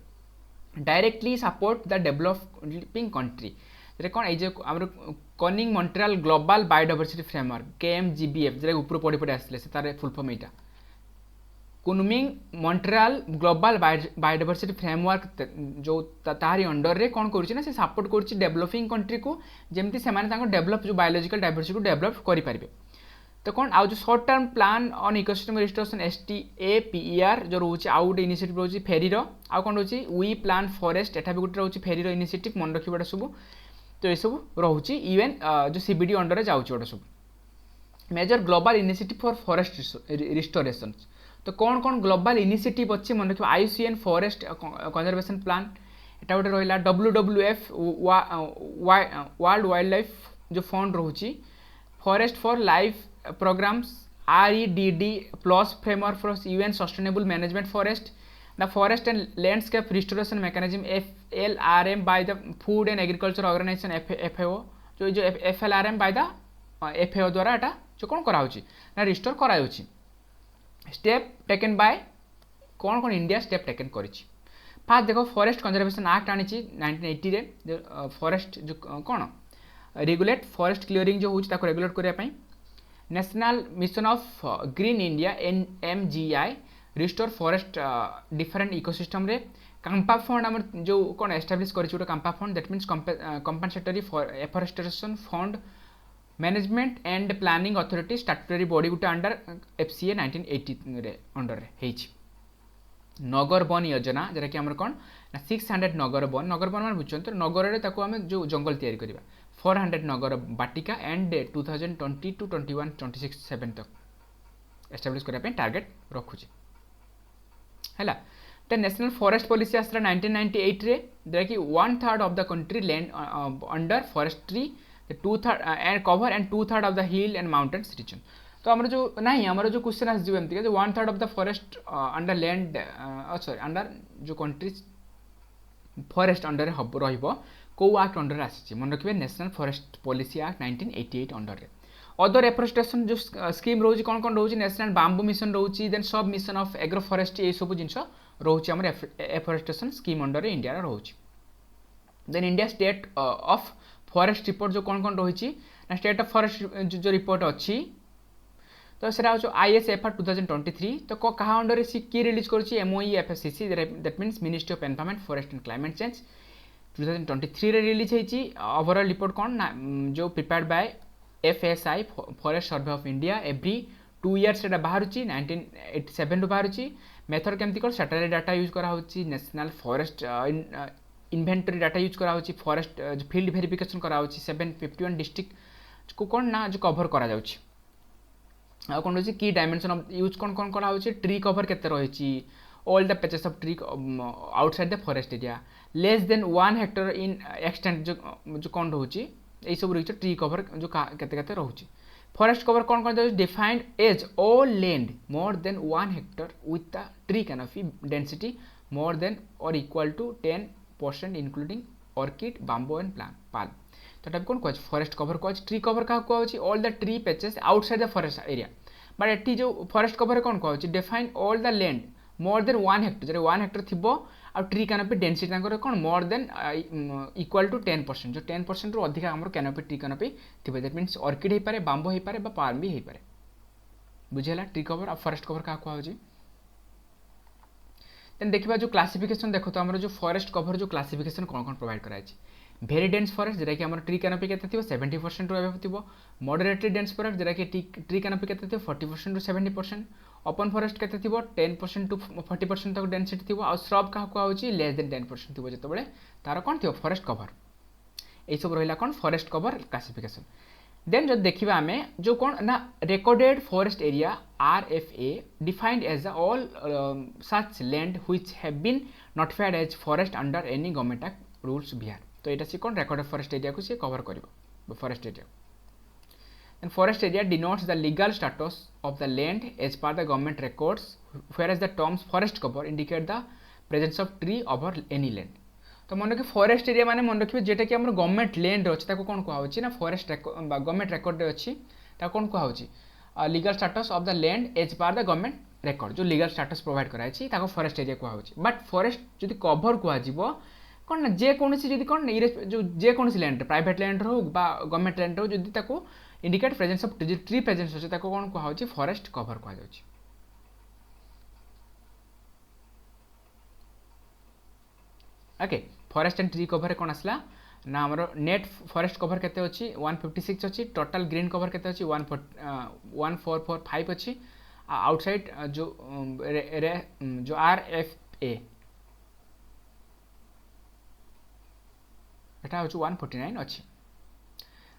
directly support the developing country जे कौन ये आम Kunming Montreal global biodiversity framework KMGBF जो ऊपर पढ़ी पढ़ी आसले से तार फुल फॉर्म यहाँ Kunming Montreal global biodiversity framework जो तारी अंडर रे कौन करुच्ची ना से सपोर्ट करुच्ची डेवलपिंग कंट्री को जमती से डेवलप जो बायोलॉजिकल डाइवर्सिटी को डेवलप करें तो कौन आउ जो short term plan on ecosystem restoration STAPER जो रोचे आउ गोटे इनिशिएटिव रोचे फेरी आउ कौन रोचे वी प्लान फॉरेस्ट एटा भी गोटे रोचे फेरी इनिशिएटिव मन रखा सब तो ये सब रोचे यूएन जो CBD अंडर जाऊँच गोटे सब major global initiative for forest restoration तो कौन कौन ग्लोबल इनिशिएटिव अच्छे मन रखा IUCN फॉरेस्ट कंजर्वेशन प्लान एटा गोटे रहा WWF वर्ल्ड वाइल्ड लाइफ जो फंड रोचे forest for life programs REDD plus framework for UN sustainable management forest the forest and landscape restoration mechanism FLRM by the food and agriculture organization FAO जो FLRM by the FAO द्वारा एटा जो कौन करा ना restore करा step taken by कौन कौन India step taken करिछि fast देखो फॉरेस्ट कंजर्वेशन एक्ट आनी 1980 रे फॉरेस्ट जो कौन रेगुलेट फॉरेस्ट क्लियरिंग जो होची ताको रेगुलेट करिया पई national mission of green India NMGI restore forest different ecosystem रे कांपा फंड आम जो कौन एस्टाब्लिश कर CAMPA fund that means compensatory for afforestation fund management and planning authority statutory body गुटे अंडर FCA 1980 रे अंडर रे नगर वन योजना जरा कि आम कौन 600 नगर वन मान बुझे तो नगर में ताको आम जो जंगल तैयारी करवा 400 नगर बाटिका एंड 2020 to 21 26 7 तक एस्टाब्लिश करने टार्गेट रखुचे है तो नेशनल फॉरेस्ट पॉलिसी आसला 1998 रे जरा कि 1/3 of the country land under forestry 2/3 and cover and 2/3 of the hill and mountains region तो आमर जो नहीं आमर जो क्वेश्चन आस 1/3 of the forest under land sorry under जो कंट्री फॉरेस्ट अंडर रहिबो को एक्ट अंडर आसी मन रखिए national forest policy act 1988 under रे अदर एफरेस्टेशन जो स्कीम रोची कौन कौन रोची नेशनल बांबू मिशन रोची देन सब मिशन ऑफ एग्रो फॉरेस्ट ये सब जिनस रोची आमर एफरेस्टेशन स्कीम अंडर रे इंडिया रोची then India state of forest report जो कौन कौन रही ना स्टेट ऑफ फॉरेस्ट जो रिपोर्ट अच्छी तो सेटा हो ISFR 2023 तो कहा अंडर सी की रिलीज करुच्ची MOE FSCC दैट मीन्स ministry of environment forest and climate change 2023 रे रिलीज होती ओवरऑल रिपोर्ट कौन ना जो prepared by FSI forest survey of India every 2 years से बाहर 1987 रू बाहर मेथड केमती कौन सैटेलाइट डाटा यूज करा national forest inventory data use करा फॉरेस्ट फील्ड वेरिफिकेशन करा 751 डिस्ट्रिक्ट को कौन ना जो कवर करा जाउछि आ कौन रोचे की डायमेंशन ऑफ यूज कौन कौन करा ट्री कवर केते रही all the patches of tree outside the forest area less than 1 Hector in extent जो कौन रोचे यही सब रही ट्री कवर जो केते रोचे फॉरेस्ट कवर कौन कौन defined as all land more than 1 hectare with the tree canopy density more than or equal to 10% including orchard bamboo and palm तो कौन कह फॉरेस्ट कवर कह ट्री कवर क्या कह all the tree patches outside the forest area but एटी जो forest cover कौन कह define all the land more than 1 hectare जब 1 हेक्टर थी आ ट्री कैनोपी डेनसीटी कौन मोर देन इक्वल टू 10% जो 10% रु अधिक आम कैनोपी ट्री कैनोपी थी दैट मीन्स ऑर्किड हो पारे बांबो हो पारे पाल्म भी हो पारे बुझेगा ट्री कवर आ फॉरेस्ट कवर क्या कह देन देखा जो क्लासिफिकेशन देखो तो आम जो फॉरेस्ट कवर जो क्लासिफिकेशन कौन कौन प्रोवाइड कराई भेरी डेन्स फॉरेस्ट जरा कि आम ट्री कैनोपी के 70% रु थी मॉडरेटली डेन्स फॉरेस्ट जरा कि ट्री कैनोपी के 40% रु 70% ओपन फॉरेस्ट के 10% टू 40% तक डेनसीटी थी आ श्रब क्या कह लेस देन 10% थी जो तार कौन थी फॉरेस्ट कवर यही सब रहा कौन फॉरेस्ट कवर क्लासिफिकेशन देन जो देखा आम जो कौन ना recorded forest area RFA defined as all such land which have been notified as forest under any government act rules Bihar तो यहाँ से कौन रिकॉर्डेड फॉरेस्ट एरिया को सी कवर कर forest area And forest area denotes the legal status of the land as per the government records, whereas the terms forest cover indicate the presence of tree over any land. तो मन रखिए forest area माने मन रखिए जेटा कि हमर government land अछि ताको कोन कुहा होछि ना फॉरेस्ट गवर्नमेंट रिकॉर्ड रे अछि ताको कोन कुहा होछि legal status of the land as per the government record जो लीगल स्टेटस प्रोवाइड करा अछि ताको फॉरेस्ट एरिया कुहा होछि बट फॉरेस्ट जदि कवर कुहा जिवो कोन ना जे कोनसी जदि कोन जो जे कोनसी लैंड प्राइवेट लैंड हो बा गवर्नमेंट लैंड हो जदि ताको indicate presence of tree presence अछि ताको कोन कुहा होछि फॉरेस्ट कवर कुहा जाउछि. Okay forest and tree cover कौन आसला ना आमर नेट फॉरेस्ट कवर केते अछि 156 अछि टोटल ग्रीन कवर केते अछि 1445 अछि आउटसाइड जो RFA एटा होछि 149 अछि.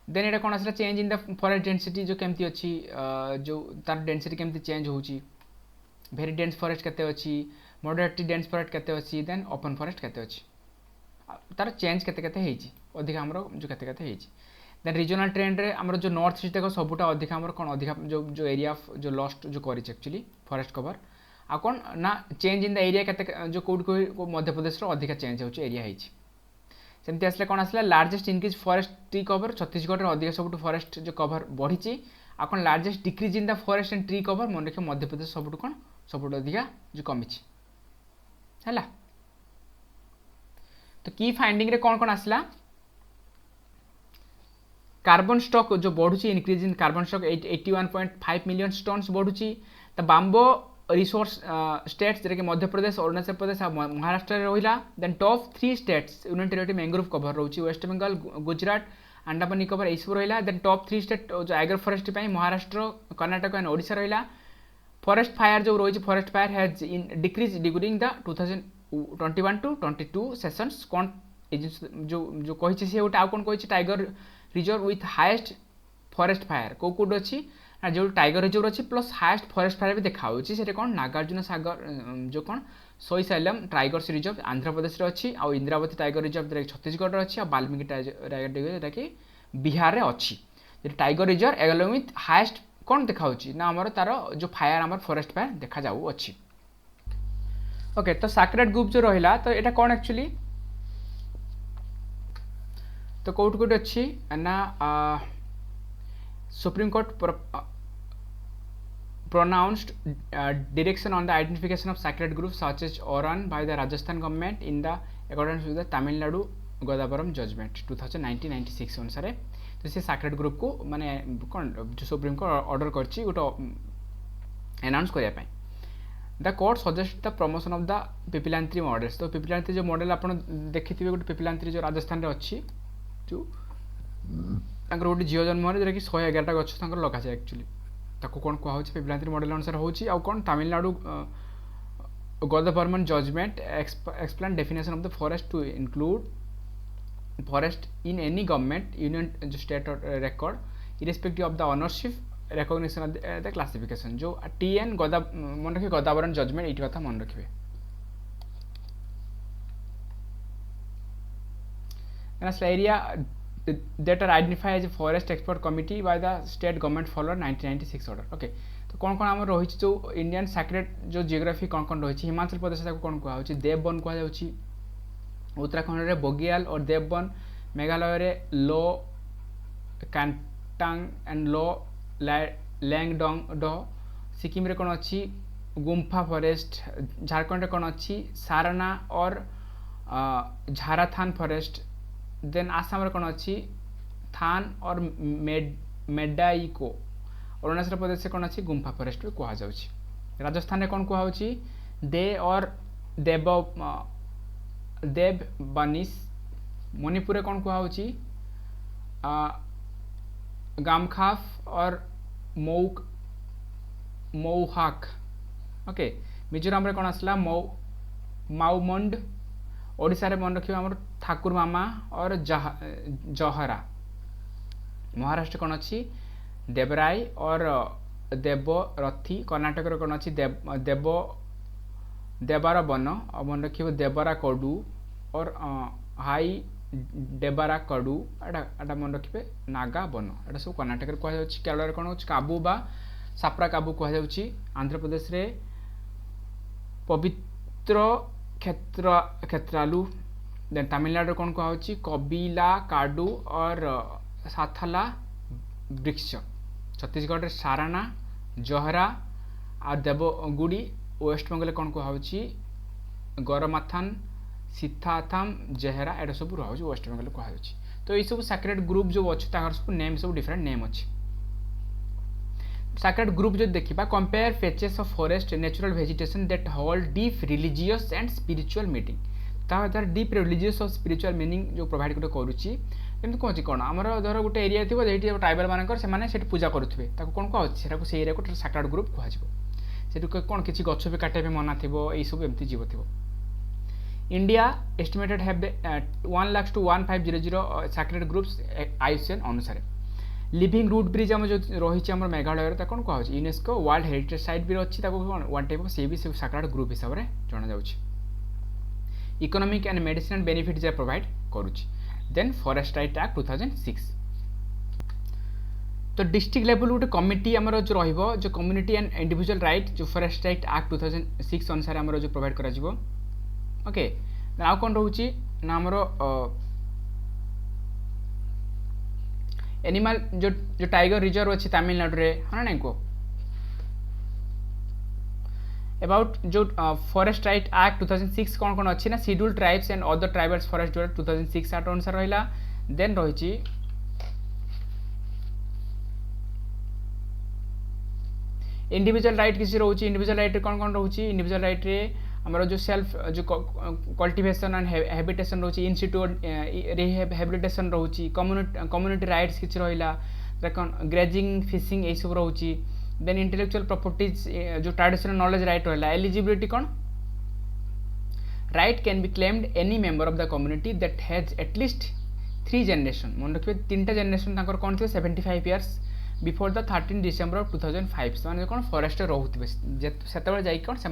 देन एटा कोन आसला change in the forest density जो केमती अछि जो तार डेंसिटी केमती चेंज होछि वेरी डेंस फॉरेस्ट केते अछि मॉडरेटली डेंस फॉरेस्ट केते अछि देन ओपन फॉरेस्ट केते अछि तार चेंज केते केते हेछि अधिक हमरो जो केते केते हेछि. देन रीजनल ट्रेंड रे हमरो जो नॉर्थ ईस्ट देखो सबुटा अधिक हमरो कोन अधिक जो एरिया जो लॉस्ट जो करिछ एक्चुअली फॉरेस्ट कवर आ कोन ना चेंज इन द एरिया केते जो कोड को मध्य प्रदेश रो अधिक चेंज होछि एरिया हेछि. सेमती आसले कोन आसला largest increase forest tree cover Chhattisgarh रो अधिक सबुटु फॉरेस्ट जो कवर बढ़िछि आ कोन largest decrease in the forest and tree cover मन रखे मध्य प्रदेश सबुटु कोन सबुटु अधिका जो कमिछि हैला. तो की फाइंडिंग रे कौन कौन आसला कार्बन स्टॉक जो बढ़ुची increase in carbon stock 81.5 million tonnes बढ़ुची. तो बाम्बो रिसोर्स स्टेट्स जरे कि मध्य प्रदेश अरुणाचल प्रदेश महाराष्ट्र रहिला. Then top 3 states union territory mangrove cover रोची वेस्ट बंगाल गुजरात अंडमान निकोबार एई सब रहिला. देन टॉप 3 स्टेट जो एग्रो फॉरेस्ट पई महाराष्ट्र कर्नाटक एंड ओडिशा रहिला. फॉरेस्ट फायर जो रोची forest fire has in decrease during the 2021 to 22 seasons कौन जो कही सी गोटे आउ कौन कही tiger reserve with highest forest fire कौ कौट अच्छी ना जो टाइगर रिजर्व अच्छी प्लस हाएस्ट फॉरेस्ट फायर भी देखा से कौन नागार्जुन सागर जो कौन सोईसाइलम टाइगर्स रिजर्व आंध्र प्रदेश अच्छी आउ इंद्रावती टाइगर रिजर्व छत्तीसगढ़ अच्छी बाल्मीकि टाइगर कि बिहार में अच्छी tiger reserve along with highest कौन देखा ना आमर तार जो फायर आमर फॉरेस्ट फायर देखा जाऊ अच्छी. ओके तो सैक्रेड ग्रुप जो रहिला तो एटा कौन एक्चुअली तो कोट कोट अच्छी ना supreme court pronounced direction on the identification of sacred groups such as Oran by the Rajasthan government in the accordance with the Tamil Nadu Godavaram judgment 1996 अनुसार तो से sacred group को माने कौन जो सुप्रीम कोर्ट ऑर्डर करछि गोटो announce करिया पई. The court suggest the promotion of the Piplantri models. तो पिपिलांत्री जो मॉडल आप देखिथिबे गोटे पिपिलांत्री जो राजस्थान रे अछि जो तांकर गोटे झील जन्म जो कि 111टा गछ तांकर लगा जाय एक्चुअली ताको कोन कुहा होछि पिपिलांत्री मॉडल अनुसार होछि आ कोन Tamil Nadu Godavarman judgement explain definition of the forest to include forest in any government union state record irrespective of the ownership recognition of the classification जो TN गदा मन रखिए गदावरण जजमेंट इट कथा मन रखिए. area that are identified as a forest expert committee by the state government follow 1996 order. Okay तो कौन कौन आम रही जो इंडियन सैक्रेड जो जियोग्राफी कौन कौन रही हिमाचल प्रदेश कौन कह देववन कहुच्छी उत्तराखंड रे बगियाल और देववन मेघालय रे लो कांटांग एंड लो लैंगडोंग डो सिक्किम रे कौन अच्छी गुम्फा फॉरेस्ट झारखंड रे कौन अच्छी सारना और झाराथान फॉरेस्ट देन आसाम रे कौन अच्छी थान और मेडाइको अरुणाचल प्रदेश से कौन अच्छी गुम्फा फॉरेस्ट भी कह जाउछि. राजस्थान रे कौन कहुच्छी दे और देव बनिस. मणिपुर रे कौन कहुच्छी गामखाफ और मौहाक. ओके मिजोराम रे कौन आसला माउमंड. ओडिशा रे मन रखिए आम ठाकुर मामा और जहरा. महाराष्ट्र कौन अच्छी देवराई और देवरथी. कर्नाटक रे कौन अच्छी देवार बन और मन रखिए देवरा कोडू और हाई डेबारा कडू एटा मन रखिए नागा वन एटा सब कर्णाटक कह केरल कौन हो काबू बा साप्रा काबू कह आंध्र प्रदेश रे पवित्र क्षेत्रालु देन तमिलनाडु कौन कह कबिला काडू और साथाला वृक्ष छत्तीसगढ़ रे साराना जहरा आ देवगुड़ी वेस्ट बंगाल कौन कह गरमाथान सीथाथाम जेहरा एटा सब रही वेस्ट बंगाल कह तो ये सब सैक्रेड ग्रुप जो अच्छे सब नेम सब डिफरेंट नेम अच्छे सैक्रेड ग्रुप जो देखा compare patches of forest natural vegetation that hold deep religious and spiritual meaning तार डीप रिलीजियस और स्पिरिचुअल मीनिंग जो प्रोवाइड गोटे करुच्ची एमती कौन कौन आम धर गोटे एरिया थी जो ट्राइबल मानक से पूजा करुवे कौन कह से एरिया को सैक्रेड ग्रुप कह कौन किसी गछ भी काटे मना थी यही सब एमती जीव थी India estimated have 1 lakh to 1500 sacred groups ICN अनुसार लिविंग रूट ब्रिज आम जो रही मेघालय कौन कह यूनेस्को वर्ल्ड हेरिटेज साइट भी अच्छी वन टाइप सी भी सैक्रेड ग्रुप हिसाब से जना इकोनॉमिक एंड मेडिसिनल बेनिफिट जे प्रोवाइड करुच्ची देन फॉरेस्ट राइट एक्ट 2006 तो डिस्ट्रिक्ट लेवल गोटे कमिटी आमर जो रहिबो जो कम्युनिटी एंड इंडिविजुअल राइट जो फॉरेस्ट राइट एक्ट 2006 अनुसार आमर जो प्रोवाइड करा जिवो ओके आ कौन रोची ना आमर एनिमल जो टाइगर रिजर्व अच्छी तमिलनाडु रे हाँ नहीं को अबाउट जो फॉरेस्ट राइट एक्ट 2006 कौन कौन अच्छी ना scheduled tribes and other tribals forest जो 2006 एक्ट अनुसार रहिला देन रही इंडिविजुअल राइट किसी रोची इंडिविजुअल राइट कौन कौन रोची इंडिविजुअल राइट रे हमारा जो सेल्फ जो कल्टिवेशन एंड हैबिटेशन रोची इंस्टीट्यूट रिहेबिलिटेशन रोची कम्युनिटी राइट्स किसी रहिला ग्रेजिंग फिशिंग यही सब रोची देन इंटेलेक्चुअल प्रॉपर्टीज जो ट्रेडिशनल नॉलेज राइट रहिला एलिजिबिलिटी कौन right can be claimed any member of the community that has at least 3 generation मन रखिए 3टा जनरेशन कौन थे 75 इयर्स बिफोर द 13 डिसेम्बर 2005 से कौन फॉरेस्ट रोथे से जाइए कौन से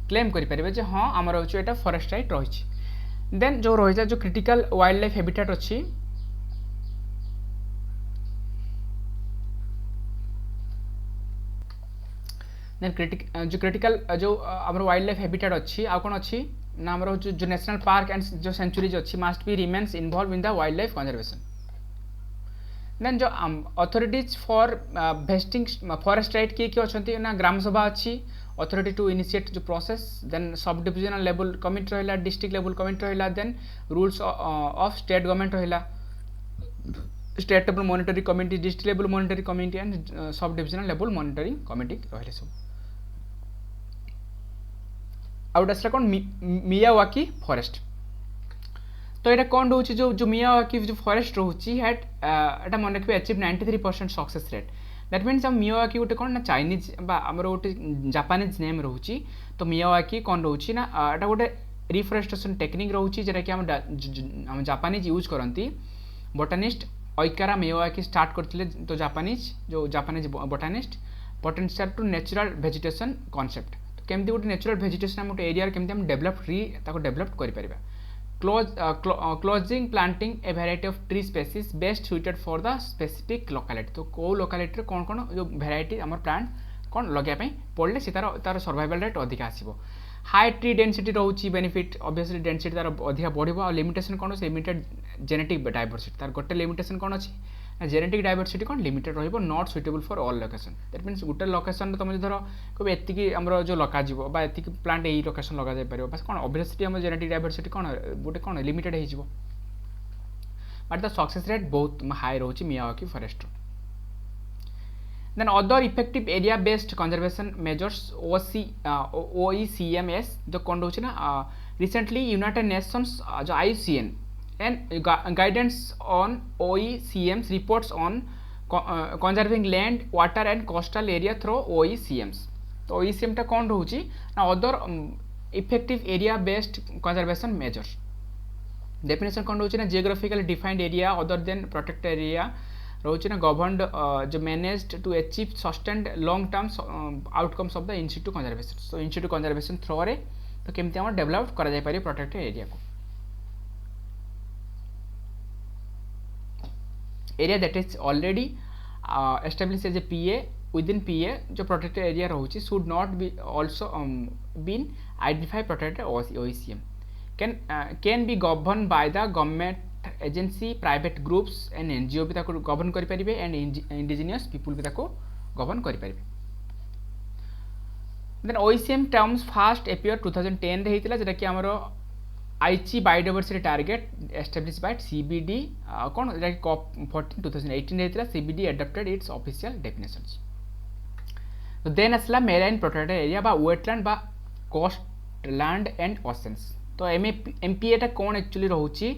क्लेम करें हाँ आमर हूँ यहाँ फॉरेस्ट राइट रही देन जो रही जो क्रिटिकल वाइल्ड लाइफ हैबिटेट अच्छी देन जो क्रिटिकल जो आम वाइल्ड लाइफ हैबिटेट अच्छी आ कौन अच्छी ना आमर जो नेशनल पार्क एंड जो सेंचुरीज अच्छी must be remains involve in the wild life conservation then जो authorities for vesting forest right किए अच्छा ना ग्राम सभा अच्छी अथॉरिटी टू इनिशिएट जो process then sub divisional level committee रहिला डिस्ट्रिक्ट लेवल कमिटी रहिला then rules of state government रहिला state level monitory committee district level monitory committee and sub divisional level monitoring committee रहिले सब out आसला कौन Miyawaki forest तो यहाँ कौन रोचे जो मियावाकी जो फॉरेस्ट रोचे एटा मन रखिए achieve 93% success rate that means हम मियावाकी गोटे कौन ना चाइनीज आमर गोटे जापानीज नेम रोचे तो मियावाकी कौन रोचे ना एटा गोटे रिफरेस्टेशन टेक्निक रोचे जोटा कि हम जापानीज यूज करती बोटानिस्ट ओइकारा मियावाकी स्टार्ट करते तो Japanese botanist potential to natural vegetation concept तो केमती गोटे नेचुरल वेजिटेशन हम गोटे एरिया केमती हम डेभलप करें closing planting a variety of tree species best suited for the specific locality तो कौ लोकालिटी कौन कौन जो वेराइटी आम प्लांट कौन लगे पड़े से तार सर्वाइवल रेट अधिक आसो हाई ट्री डेनसीटी रोचे बेनिफिट ऑब्वियसली डेनसीटी तार अधिक बढ़ो और लिमिटेशन कौन लिमिटेड जेनेटिक डायवर्सिटी तार गोटे लिमिटेशन कौन अच्छी जेनेटिक डायवर्सिटी कौन लिमिटेड रहिबो not suitable for all location that means गोटे लोकेशन तुम धर कभी एतिकी आमर जो लगाଯିव बा एतिकी प्लांट यही लोकेशन लगा जाय परिबो बस कौन ऑब्वियसली आम जेनेटिक डायवर्सिटी कौन गोटे कौन लिमिटेड हो बट द सक्सेस रेट बहुत हाई रोचे Miyawaki forest then other effective area based conservation measures OECMS जो कौन रोचे ना रिसेंटली यूनाइटेड नेशंस जो IUCN and guidance on OECM's reports on conserving land, water and coastal area through OECMs. तो OECM टा कौन रोची ना other effective area based conservation measures. Definition कौन रोची ना geographically defined area other than protected area रोची ना governed जो managed to achieve sustained long term outcomes of the in situ conservation. So in situ conservation through रे तो केमती हम develop करा जाय पारे प्रोटेक्टेड एरिया को area that is already established as a PA within PA जो protected area रहुची should not be also been identified protected OECM can be governed by the government agency private groups and NGO भी ताको govern करि परिबे and indigenous people भी ताको govern करि परिबे। then OECM terms first appear 2010 रे हेतिला जेटा कि हमरो Aichi biodiversity target establish by CBD कौन कॉप 14 2018 हेतिला CBD adopted its official definitions. तो देन असला मेराइन प्रोटेक्टेड एरिया बा वेटलैंड बा कोस्ट लैंड एंड ओशंस। तो एमपीए टा कौन एक्चुअली रहउची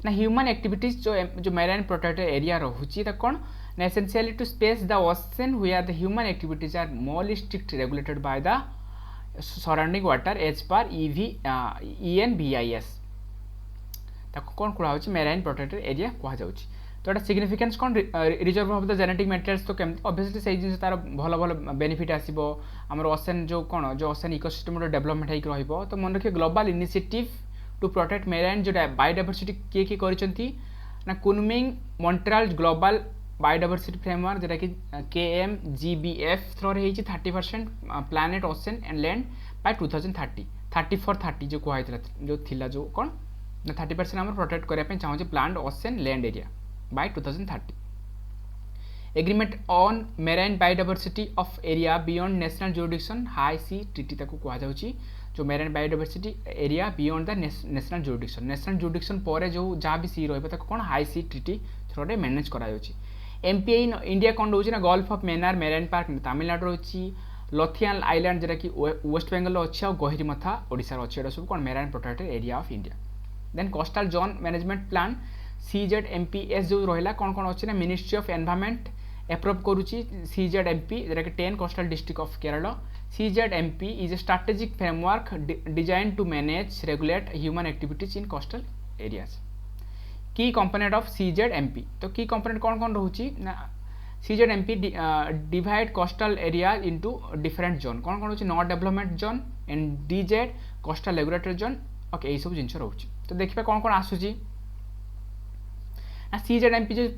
ना ह्यूमन एक्टिविटीज जो मेराइन प्रोटेक्टेड एरिया रहउची ता कौन ना essentially to space the ocean where the human activities are more strict regulated by the surrounding water as per ENVIS ताको कौन कुड़ा होची मेराइन प्रोटेक्टेड एरिया कुहा जाउची। तो एटा सिग्निफिकेंस कौन reserve of the genetic materials तो केम ऑब्वियसली सही जिन तार भलो भलो बेनिफिट आसीबो हमर ओशन जो कोन जो ओशन इकोसिस्टम रो डेवलपमेंट हेक रहइबो। तो मन रखिए global initiative to protect marine जो बायोडाइवर्सिटी के करिसंती ना Kunming Montreal global biodiversity framework जेटा कि KMGBF थ्रो रे हेची 30% planet ocean and land by 2030 30 for 30 जो कुहा जो थिला जो कोन ना 30% हम प्रोटेक्ट करिया पे चाहू planet ocean land area by 2030। Agreement on marine biodiversity of area beyond national jurisdiction high sea treaty ताको कुहा जाउची जो marine biodiversity area beyond the national jurisdiction पर जो जहाँ भी सी रहिबो ताको कोन हाई सी ट्रिटी थ्रो रे मैनेज करा जाउची। एमपीए इन इंडिया कौन रोचे ना gulf of Mannar marine park Tamil Nadu रोची लथियान आइलैंड जेटा कि वेस्ट बेंगल अच्छी और गहिरीमथा ओडिशा अच्छी सब कौन marine protected area of India. Then coastal zone management plan CZMPS जो रहा कौन कौन अच्छी ना मिनिस्ट्री ऑफ एनवायरनमेंट एप्रूव करुच्ची CZMP जेटा कि 10 coastal district of Kerala. CZMP is a strategic framework design to manage regulate human activities in coastal areas. की कंपोनेंट ऑफ CZMP तो की कंपोनेंट कौन कौन रोची ना CZMP divide coastal area into different zone कौन कौन होची not development zone and DZ coastal regulatory zone okay यही सब जिनस रोची। तो देखिए कौन कौन आसुची ना CZMP जो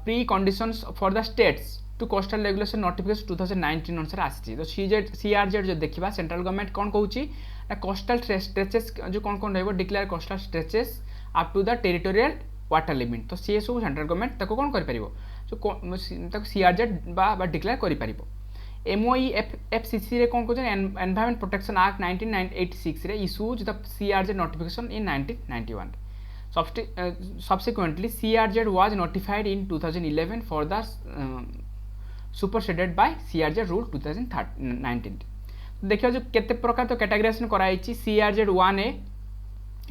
pre conditions for the states to coastal regulation notification 2019 अनुसार आसी। तो CRZ जो देखिबा सेंट्रल गवर्नमेंट कौन कहूची ना कोस्टल स्ट्रेचेस जो कौन कौन रहबो declare coastal stretches up to the territorial water limit. तो सी सब सेंट्रल गवर्नमेंट ताको कौन कर परिबो जो ताको CRZ बा डिक्लेयर करि परिबो। MOE FCC रे कौन कहउछ एनवायरनमेंट प्रोटेक्शन एक्ट 1986 रे issues the CRZ notification in 1991। Subsequently CRZ was notified in 2011 for the superseded by CRZ rule 2019। देखियो जो केते प्रकार तो कैटेगराइजेशन कराइछि CRZ 1A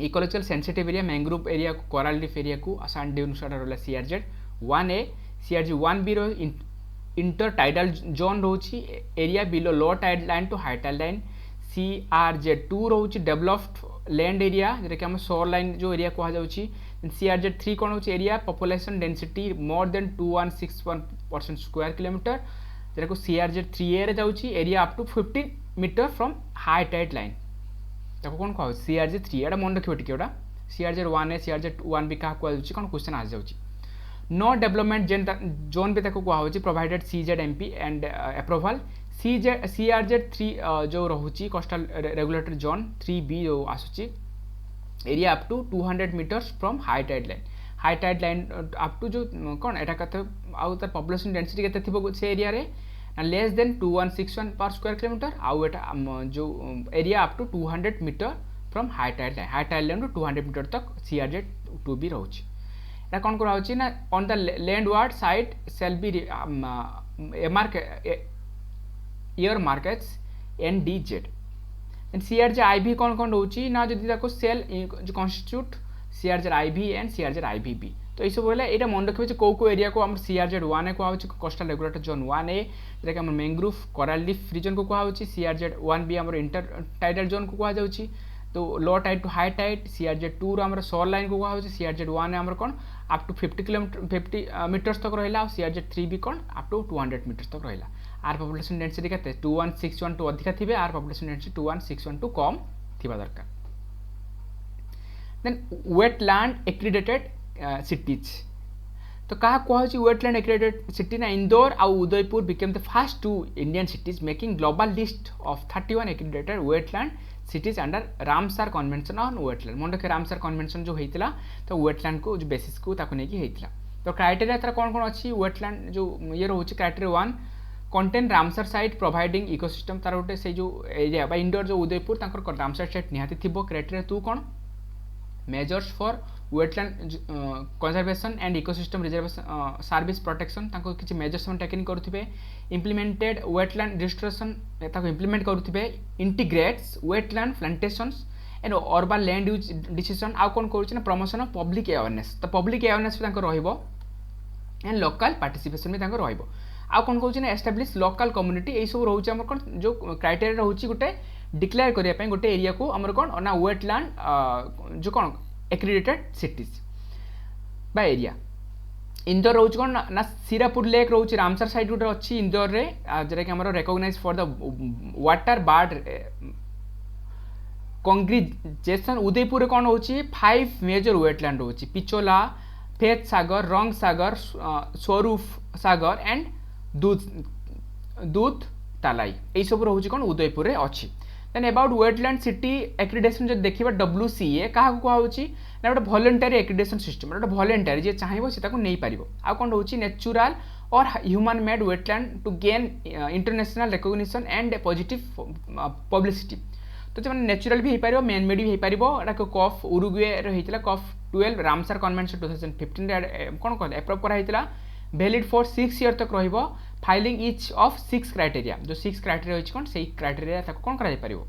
ecological sensitive area mangrove area को कोरल रीफ एरिया को आसान ड्यून सारा रहला CRZ 1A। CRZ 1B रो इंटर टाइडल जोन रोची area below low tide line to high tide line. CRZ 2 रोची डेवलप्ड लैंड एरिया जेटा कि हम शोर लाइन जो एरिया कहा जाउची। CRZ 3 कोन होची area population density more than 2161% square kilometre जेटा को CRZ 3A रे जाउची area up to 50 metre from high tide line ताको कौन कह CRZ 3 एटा मन रखियो टिके एटा CRZ 1A CRZ 1B का कह जाउची कोन क्वेश्चन आ जाउची। नो डेवलपमेंट जोन भी ताको कह होची provided CZMP and approval. CRZ 3 जो रहुची कोस्टल रेगुलेटरी जोन 3B जो आसुची area up to 200 metres from high tide line up to जो कौन एटा कते आउ तार पॉपुलेशन डेंसिटी केते थिबो से एरिया रे लेस देन 2161 पर स्क्वायर किलोमीटर आउ एटा जो area up to 200 metre from high tide line to 200 metre तक CRZ 2B रहुची। एटा कौन करा होची ना on the landward side shall be earmarked NDZ। CRZ IB कौन कौन रोची ना जदि ताको सेल जो constitute CRZ IB and CRZ IBB। तो ये सब बोले एटा मन रखिबे जे को एरिया को हम CRZ 1A को आउची कोस्टल रेगुलेटरी जोन 1A जेटा कि हम मैंग्रोव कोरल रीफ रीजन को कहा होची। CRZ 1B हमर इंटर टाइडल जोन को कहा जाउची। तो low tide to high tide CRZ 2 रो हमर शोर लाइन को कहा होची। CRZ 1A हमर कोन अप टू 50 मीटर्स तक रहिला। CRZ 3B कोन अप टू 200 मीटर्स तक रहिला। आर पॉपुलेशन डेंसिटी केते 21612 अधिका थिबे आर पॉपुलेशन डेंसिटी 21612 कम थिबा दरकार। देन वेटलैंड एक्रीडेटेड सिटीज तो क्या कहुच्छी वेटलैंड एक्रेडिटेड सिटी ना इंदौर आउ Udaipur became the first 2 Indian cities making global list of 31 accredited wetland cities under Ramsar convention on wetland. मन रखे रामसार कन्वेंशन जो होता तो वेटलैंड को जो बेसिस को नहीं होता। तो क्राइटेरिया तार कौन कौन अच्छी वेटलैंड जो ये रोचे criteria 1 contain Ramsar site providing ecosystem तार गोटे से जो एरिया बा इंडोर जो उदयपुर तांकर रामसार साइट निहाती थिबो। क्राइटेरिया 2 कौन measures for wetland conservation and ecosystem reservation service protection तांको किछि मेजर्स हम टेकन करुथिबे। इम्प्लीमेंटेड वेटलैंड रिस्टोरेशन ताको इम्प्लीमेंट करुथिबे। Integrates wetland plantations and urban land use decision आउ कोन करूछि ना प्रमोशन ऑफ पब्लिक अवेयरनेस। तो पब्लिक अवेयरनेस भी तांको रहिबो एंड लोकल पार्टिसिपेशन भी तांको रहिबो। आउ कोन कहूछि ना एस्टाब्लिश लोकल कम्युनिटी ए सब रहउछि हमर कोन जो क्राइटेरिया रहउछि गोटे डिक्लेयर करिया पय गोटे एरिया को हमर कोन ना वेटलैंड जो कोन एक्रेडिटेड सिटीज बा एरिया। इंदौर रोच कौन ना सीरापुर लेक रोच रामसार साइट गोटे अच्छी इंदौर रे जोटा कि हमर recognise for the water bird congregation. Udaipur कौन होची 5 मेजर वेटलैंड होची पिचोला फेत सागर रंग सागर स्वरूप सागर एंड दूध तालाई ये सब रोच कौन उदयपुर रे अच्छी। Then about wetland city accreditation जो देखिबा WCA क्या कहूँ ना गोटे वॉलंटरी एक्रेडिटेशन सिस्टम गोटे वॉलंटरी जे चाहिए से नहीं पार। आ कौन रोचे नेचुरल और human made wetland to gain international recognition and positive publicity. तो जो नेचुरल भी हो पार मैन मेड भी हो पार। कफ उरुग्वे होता कफ 12 रामसार कन्वेंशन 2015 कौन कह एप्रूव कराइला वैलिड फॉर 6 ईयर तक रहिबो। फाइलिंग इच ऑफ 6 क्राइटेरिया जो 6 क्राइटेरिया होछि कोन सेही क्राइटेरिया ताको कोन करा जाय परिबो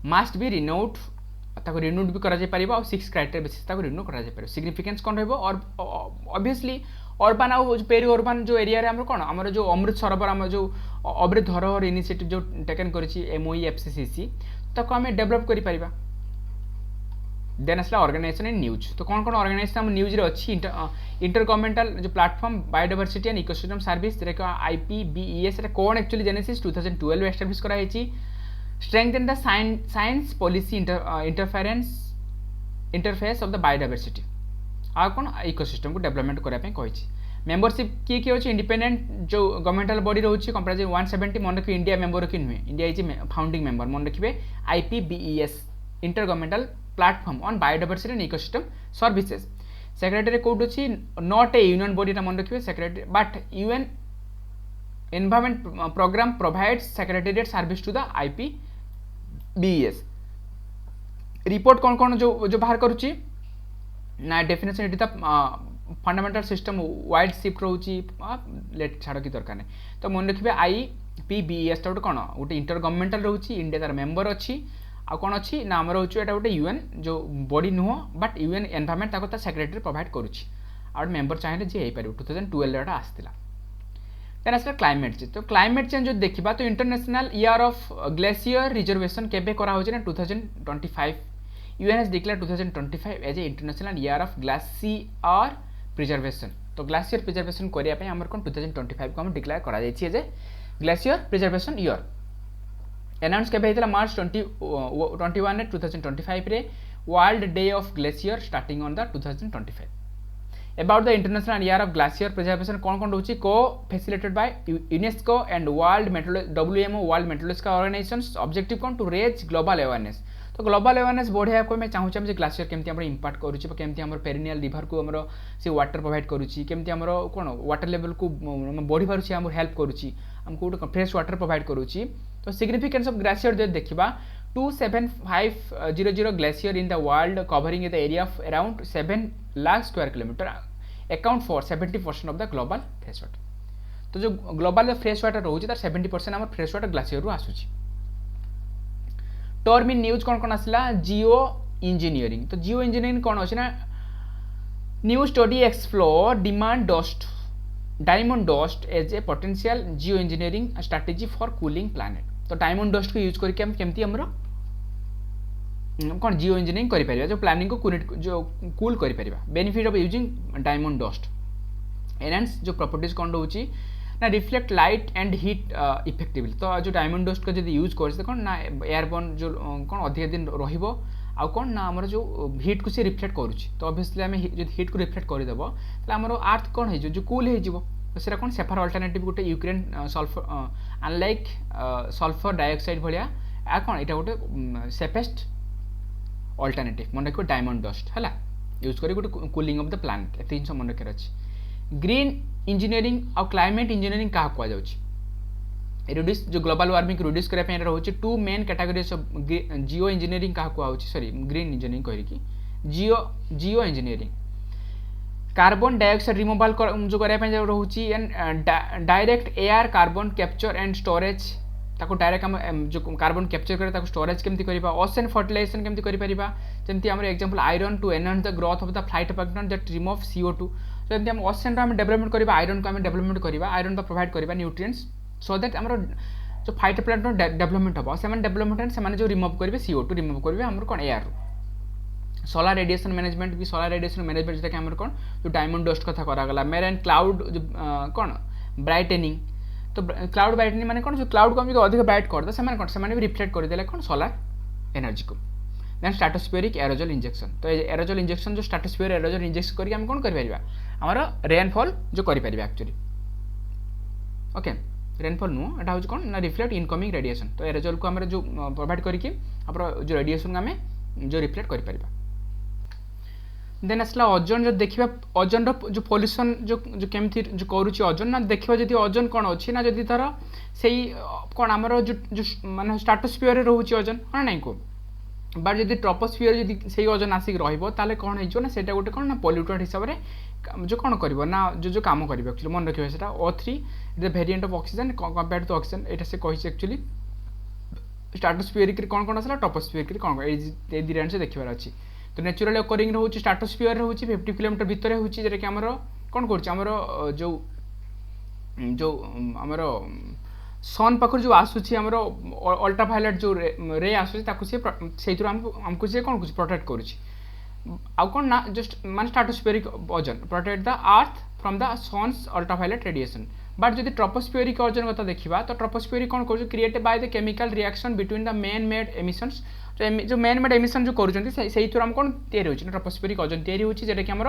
मस्ट बी रिन्यूड ताको रिन्यूड भी करा जाय परिबो और 6 क्राइटेरिया बेसिस ताको रिन्यू करा जाय परिबो। सिग्निफिकेंस कोन रहबो और ऑब्वियसली अर्बन आउ पेरी अर्बन जो एरिया रे हमर कोन हमर जो अमृत सरोवर हमर जो अमृत धरोहर इनिशिएटिव जो टेकन करिछि MOE FCCC ताको हमें डेवलप करि परिबा। देन आसला ऑर्गेनाइजेशन एंड न्यूज। तो कौन कौन ऑर्गेनाइजेशन हम न्यूज रे अच्छी इंटर गवर्नमेंटल जो platform biodiversity and ecosystem service जेका IPBES रे कौन एक्चुअली जेनेसिस 2012 एस्टैब्लिश करा हेची। Strengthen the science policy interface of the biodiversity आ कौन इकोसिस्टम को डेवलपमेंट करा पे कहिछि। मेंबरशिप किए अच्छे इंडिपेंडेंट जो गवर्नमेंटल बॉडी रोचे कंप्राइज 170 मन रखिए इंडिया मेंबर कि नुहे इंडिया इज फाउंडिंग मेंबर मन रखिए IPBES intergovernmental platform on biodiversity and ecosystem services. Secretary कोड अच्छी नॉट ए यूनियन बॉडी मन रखिए secretary but UN environment programme provides secretariat service to the IPBES। Report कौन कौन जो बाहर करुच्ची ना डेफिनेशन ये फंडामेंटल सिस्टम वाइड शिफ्ट रोची लेट छाड़ की दरकार नहीं। तो मन रखिए IPBES गोटे कौन गोटे इंटर गवर्नमेंटल रोची इंडिया तार मेंबर अच्छी आ कौन अच्छी ना आमर होता गोटे UN जो बॉडी नुह बट UN एनवायरनमेंट ताको सेक्रेटरी प्रोवाइड करुच्ची आ मेंबर चाहिए जी हो पार 2012 आसला। देन आसला क्लाइमेट चेंज। तो क्लाइमेट चेंज जो देखा तो international year of glacier reservation केबे करा होछि ना 2025 UN has declared 2025 as a international year of glacier preservation। तो ग्लेशियर प्रिजर्वेशन करिया पे हमर कोन 2025 को हम डिक्लेयर करा जायछि as a glacier preservation year. Announce केबे हेतला मार्च 21 2025 रे world day of glacier starting on the 2025। About the international year of glacier preservation कौन कौन रोची को facilitated by UNESCO and WMO world meteorological organisations. Objective कौन टू रेज ग्लोबल अवेयरनेस। तो global awareness बढ़िया को मैं चाहूँ जे ग्लेशियर केमती हमर इंपैक्ट करूची केमती हमर पेरिनियल रिवर को हमर से वाटर प्रोवाइड करूची केमती हमर कोन वाटर लेवल को बढ़ी पारुची हमर हेल्प करूची हमको गोटे फ्रेश वाटर प्रोवाइड करूची। तो सिग्निफिकेंस ऑफ ग्लेशियर जो देखिबा 27500 glacier in the world covering the area of around 7 lakh square kilometre account for 70% of the global fresh water. तो जो ग्लोबल फ्रेश वाटर रोची तार 70% हमर फ्रेश वाटर ग्लेशियर रु आसुची। टर्म इन न्यूज कौन कौन आसला जियो इंजीनियरिंग। तो जियो इंजीनियरिंग कौन अच्छे ना new study explore diamond dust as a potential geo engineering strategy for cooling planet. तो डायमंड डस्ट को यूज करके हम केमती हमरो कौन जियो इंजीनियरिंग करि परिबा जो प्लानिंग को जो कूल करि परिबा। Benefit of using diamond dust enhance जो प्रॉपर्टीज कौन होची ना reflect light and heat effectively. तो जो डायमंड डस्ट को जब यूज कर कौन ना एयरबर्न जो कौन अधिक दिन रहिबो आउ कौन ना आमर जो हीट को सी रिफ्लेक्ट करुच्ची तो ऑब्वियसली आम जो हीट को रिफ्लेक्ट करदेव तो आमर अर्थ कौन हो जो कूल हो तो सेटा कौन सेफर अल्टरनेटिव गोटे यूक्रेन सल्फर अनलाइक सल्फर डाइऑक्साइड भाया आ कौन यहाँ गोटे सेफेस्ट अल्टरनेटिव मन रखिए डायमंड डस्ट है यूज कर गोटे कूलिंग ऑफ द प्लानेट एत जिन मन रखार अच्छे ग्रीन इंजीनियरिंग और क्लाइमेट इंजीनियरिंग क्या कहुच्छे रिड्यूस जो ग्लोबल वार्मिंग रिड्यूस करने रोचे two main categories of geo engineering क्या कहुच्छे सॉरी ग्रीन इंजीनियरिंग कहीकि geo engineering carbon dioxide removal जो करने रोचे and direct air carbon capture and storage ताको डायरेक्ट आम जो कार्बन कैप्चर करे स्टोरेज केमती करबा ओशन फर्टिलाइजेशन केमती करि परिबा जेमती हमर example iron to enhance the growth of the phytoplankton that remove CO2 तो जेमती हम ओशन रो हम डेवलपमेंट करबा आयरन को हम डेवलपमेंट करबा आयरन को प्रोवाइड करबा न्यूट्रिएंट्स सो दैट हमर जो फाइटोप्लैंक्टन डेवलपमेंट हो से डेवलपमेंट से जो रिमूव करबे CO2 रिमूव करबे हमर कोन एयर सोलर रेडिएशन मैनेजमेंट भी सोलर रेडिएशन मैनेजमेंट जेटा हमर कोन जो डायमंड डस्ट कथा करा गला मेरेन क्लाउड कोन ब्राइटनिंग तो क्लाउड ब्राइटनिंग माने कौन जो क्लाउड को हम जो अधिक ब्राइट कर दे से भी रिफ्लेक्ट करदे कौन सोलर एनर्जी को देन स्ट्राटोस्फेरिक एरोजल इंजेक्शन तो एरोजल इंजेक्शन जो स्ट्राटोस्फेयर एरोजल इंजेक्शन करके हम कौन कर आमर रेनफॉल जो कर एक्चुअली ओके रेनफॉल नुह एटा हूँ कौन ना रिफ्लेक्ट इनकमिंग रेडिएशन तो एरोजल को आम जो प्रोवाइड करके जो रेडिएशन आम जो रिफ्लेक्ट कर देन आसला ओजोन जो देखा ओजोन जो पॉल्यूशन जो केमती जो करुच्ची ओजोन ना देखा जब ओजोन कौन अच्छी ना जदि धर से कौन आमर जो माने स्ट्राटोस्फियर रोचे ओजोन हाँ ना को बट जब ट्रोपोस्फियर जब से ओजोन आसिक रहा कौन हो सेटा गोटे कौन ना पॉल्यूटेड हिसाब से जो कौन कर ना जो काम कर एक्चुअली मन रखिए O3 it the variant of oxygen compare to oxygen एटा से कही एक्चुअली स्ट्राटोस्फियर कौन कौन आसला ट्रोपोस्फियर कौन ये दुटा से देखार अच्छी तो नेचुरल ओकरिंग रोचे स्ट्राटोस्फियर रोचे 50 किलोमीटर भितर होची जेटा कि हमर कौन करछ हमर जो जो हमर सन पाखर जो आसुची हमर अल्ट्रावायलेट जो रे आसुची ताकु से हमको से कौन कुछ प्रोटेक्ट करुची आ कौन ना जस्ट मान stratospheric ozone protect the earth from the sun's ultraviolet radiation but जब ट्रोपोस्फेरिक ओजोन कथा देखा तो ट्रोपोस्फेरिक कौन कर created by the chemical reaction between the man made emissions जो मैन मेड एमिशन जो कर आम कौन तैयारी होची ना ट्रोपोस्फेरिक ओजोन तैयारी होची जेटा कि हमर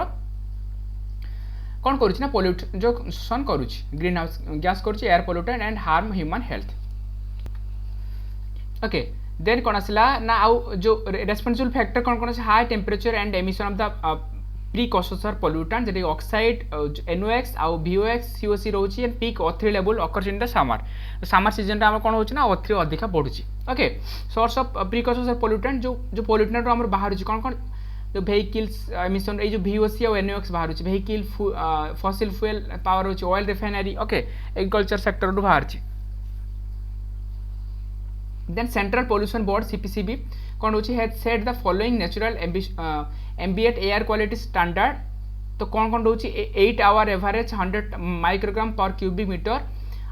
कौन करुची ना पोल्यूशन करुची ग्रीन हाउस गैस करुची air polluted and harm human health okay then कौन आसला ना आउ जो रेस्पॉन्सिबल फैक्टर कौन कौन high temperature and emission of the precursor pollutant जेटा ऑक्साइड NOx आउ VOx COC रोची and peak O3 level occurs in the summer season रे कौन होची ना O3 अधिका बढ़ुची okay source of precursor pollutant जो पोल्यूटेंट हमर बाहर कौन कौन जो व्हीकल्स एमिशन ये जो VOC और NOx बाहर व्हीकल फॉसिल फ्यूल पावर होची oil refinery okay agriculture sector रू बाहर then central pollution board CPCB कौन होची has set the following natural ambient air quality standard तो कौन कौन रोची 8 hour average 100 microgram per cubic metre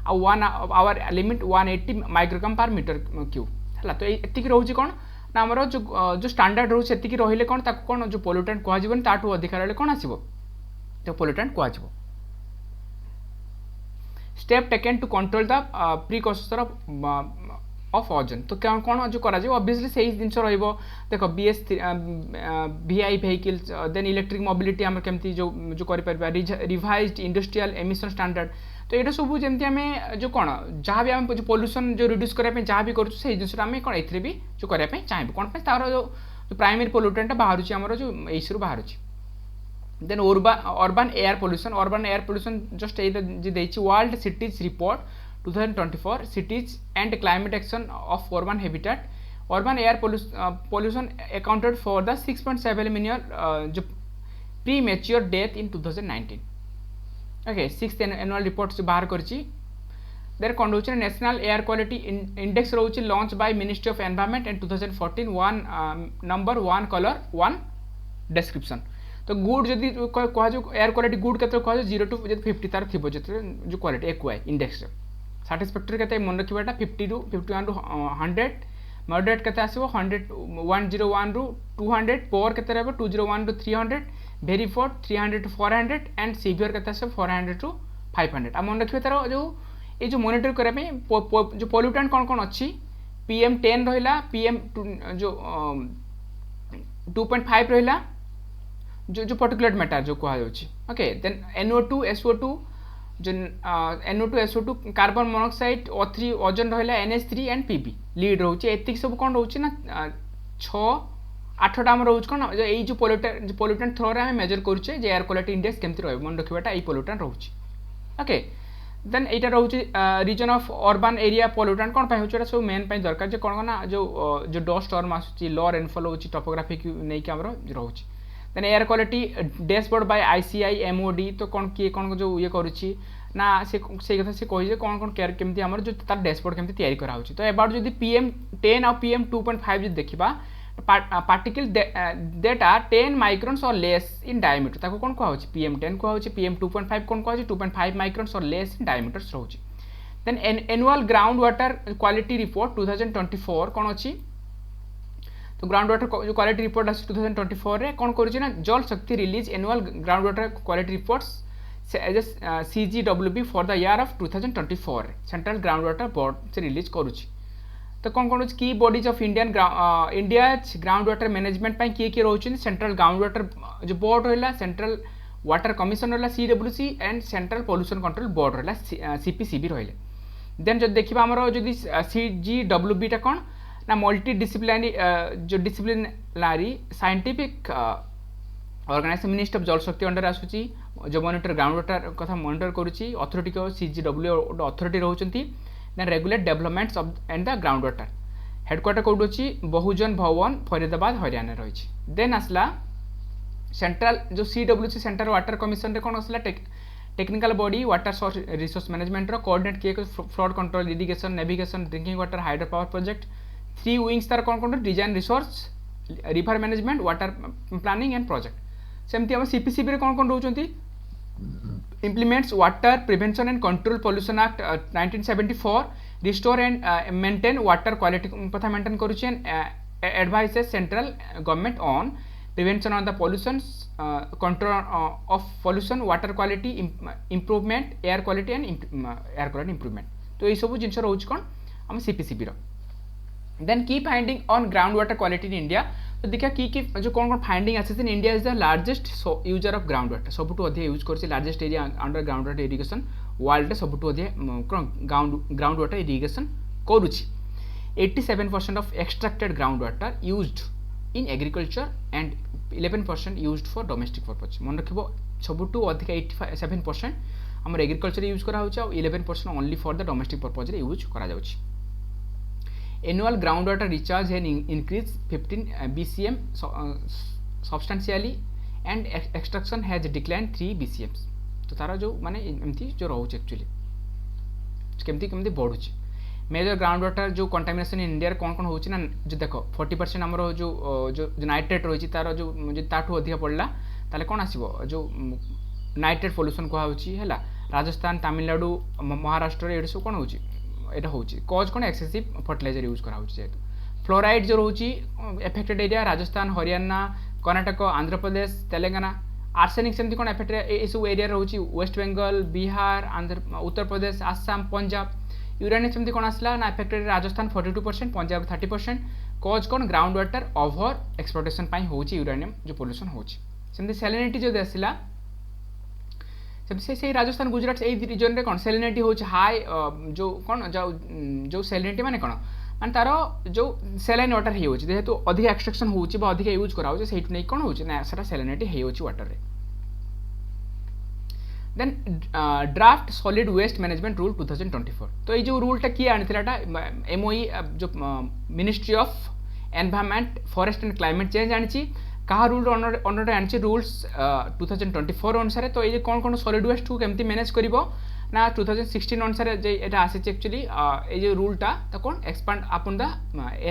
आ 1 hour limit 180 microgram per metre cube है तो ये रोचे कौन ना आमर जो स्टैंडर्ड रोचे एतिक रहिले कौन ताको कौन जो पोल्यूटेंट कहजिबन ताठू अधिक रहिले कौन आसीबो जो पोल्यूटेंट कहजिबो step taken to control the precursor of ozone तो क्या कौन जो करा ऑब्वियसली से जिनस रहिबो देखो BS VI vehicles then electric mobility आम केमती जो करि परबा रिवाइज्ड इंडस्ट्रियल एमिशन स्टैंडर्ड तो ये सब जमी आम जो कौन जहाँ भी आम पोल्यूशन जो रिड्यूस करने जहाँ भी करूँ से जिनस आम कौन ए भी जो करने चाहिए कौन तार जो प्राइमरी पोल्यूटेंट बाहर आमर जो एसरू बाहर then urban air pollution just ये world cities report 2024 cities and climate action of urban habitat urban air pollution accounted for the 6.7 million जो premature death in 2019 okay 6th annual report जो बाहर करची देयर कौन रोचे नेशनल एयर क्वालिटी इंडेक्स रोचे launch by ministry of environment in 2014 one number 1 colour 1 description तो good जदि कह एयर क्वालिटी गुड के कह 0 to 50 तार थी जो क्वालिटी AQI इंडेक्स साटिस्फैक्टरी के मन रखा 50 to 51 to 100 मॉडरेट के आसो 101 रू 200 पोअर के 201 to 300 very four 300 to 400 and severe के 400 to 500 आ मन रखिए तार जो मॉनिटर करने जो पोल्यूटेंट कौन कौन अच्छी PM10 रहा PM जो 2.5 रहिला जो पर्टिकुलर मैटर जो कहा जाउची ओके देन NO2 SO2 जो NO2 SO2 carbon monoxide O3 ओजन रहिला NH3 एंड PB लीड रहउची एतिक सब कोन रहउची ना 6-8टा हम रहउछ कोन जो एई जो पोल्यूटेंट थ्रो रे हम मेजर करूचे जे एयर क्वालिटी इंडेक्स केमति रहबो मन रखिबाटा एई पोल्यूटेंट रहउची ओके देन एटा रहउची reason of urban area pollutant कोन पाइ होचेटा सब मेन पाइ दरकार जे कोन ना जो डस्ट स्टॉर्म आसुची लो रेनफॉल होची टोपोग्राफी नै कि हमरो रहउची then air quality dashboard by ICI MOD तो कौन किए कौन जो ये करुच्ची ना से कथा से कही कौन कौन केयर केमती हमर जो तार डैशबोर्ड केमती तैयारी करा होची तो एबाउट जदी PM10 और PM2.5 जदी देखिबा particle that are 10 microns or less in diameter ताको कौन कहा होची PM10 कहा होची PM2.5 कौन कहा होची 2.5 microns or less in diameters रहउची then annual ground water quality report 2024 कौन अछि तो ग्राउंड वाटर जो क्वालिटी रिपोर्ट आसी 2024 रे कौन करूची ना Jal Shakti release annual ground water quality reports as CGWB for the year of 2024 central ground water board से रिलीज करूची तो कौन कौन की bodies of India ground water management पाई किए रहउची सेंट्रल ग्राउंड वाटर जो बोर्ड रहला सेंट्रल वाटर कमिशन रहला CWC and central pollution control board रहला CPCB रहले देन जो देखिबा हमरो जदी CGWB टा कौन ना मल्टी डिसिप्लिनरी जो disciplinary scientific organisation ministry of Jal Shakti under आसुची जो मॉनिटर ग्राउंड वाटर कथा मॉनिटर करूची अथॉरिटी को CGW अथॉरिटी रहउचंती then regulate developments of and the ground water headquarter कोड अछि बहुजन भवन फरीदाबाद हरियाणा रहिछि देन आसला सेंट्रल जो CWC सेंट्रल वाटर कमिशन रे कोन आसला technical body water source resource management रो कोऑर्डिनेट किए flood control irrigation navigation drinking water hydro power project 3 wings तार कौन कौन design resource river management water planning and project सेमती हम CPCB रे कौन कौन रहउचंती implements water prevention and control pollution act 1974 restore and maintain water quality कथा मेंटेन करूची and advises central government on prevention of the pollutions control of pollution water quality improvement air quality and air quality improvement तो ये सब जिनस रहउची कोन हम CPCB रो then की finding on ground water quality in India तो देखा की जो कौन कौन फाइंडिंग आसी in India is the largest user of ground water सबुठु अधिक यूज करछि largest area under ground water irrigation world रे सबुठु अधिक ग्राउंड वाटर इरिगेशन करूछि 87% of extracted ground water used in agriculture and 11% used for domestic purpose मन रखिबो सबुठु अधिक 87% हमर एग्रीकल्चर यूज करा होछि और 11% only for the domestic purpose रे यूज करा जाउछि annual groundwater recharge has increased 15 BCM substantially and extraction has declined 3 BCM तो तारा जो माने एमती जो रहउछ एक्चुअली केमती केमती बढ़ुछ मेजर ग्राउंड वाटर जो कंटामिनेशन इन इंडिया कौन कौन होउछ ना जो देखो 40% हमरो जो नाइट्रेट रहिछि तार जो ताठू अधिक पड़ला ताले कोन आसीबो जो नाइट्रेट पोल्यूशन को होउछि हैला राजस्थान तमिलनाडु महाराष्ट्र एड सब कोन होउछि एटा होउछि कॉज कोन एक्सेसिव फर्टिलाइजर यूज करा होउछि जेतु फ्लोराइड जो रहउछि affected area Rajasthan Haryana Karnataka Andhra Pradesh Telangana arsenic सेमती कोन एफेक्टेड ए सब area रहउछि waste Bengal Bihar Andhra Uttar Pradesh Assam Punjab uranium सेमती कोन आसला ना एफेक्टेड राजस्थान 42% पंजाब 30% कॉज कोन ग्राउंड वाटर ओवर एक्सप्लोटेशन पाई होउछि यूरेनियम जो पोल्यूशन होउछि सेमती सैलिनिटी जो देसिला से राजस्थान गुजरात ए रीजन रे कोन सैलिनिटी होछि हाई जो कोन जो सैलिनिटी माने कोन माने तारो जो सैलाइन वाटर हे होछि जेहेतु अधिक एक्सट्रैक्शन होछि बा अधिक यूज करा होछि सेहिट नै कोन होछि ना सेटा सैलिनिटी हे होछि वाटर रे then draft solid waste management rule 2024 तो ये जो रूलटा किए आनिथिलाटा MOE जो ministry of environment forest and climate change आनिछि कहा रूल अंडर आनिछि रूल्स 2024 अनुसार तो ये कौन कौन सॉलिड वेस्ट को केमती मैनेज करिवो ना 2016 अनुसार जे एटा आसीछि एक्चुअली ए जे रूलटा त कोन expand upon the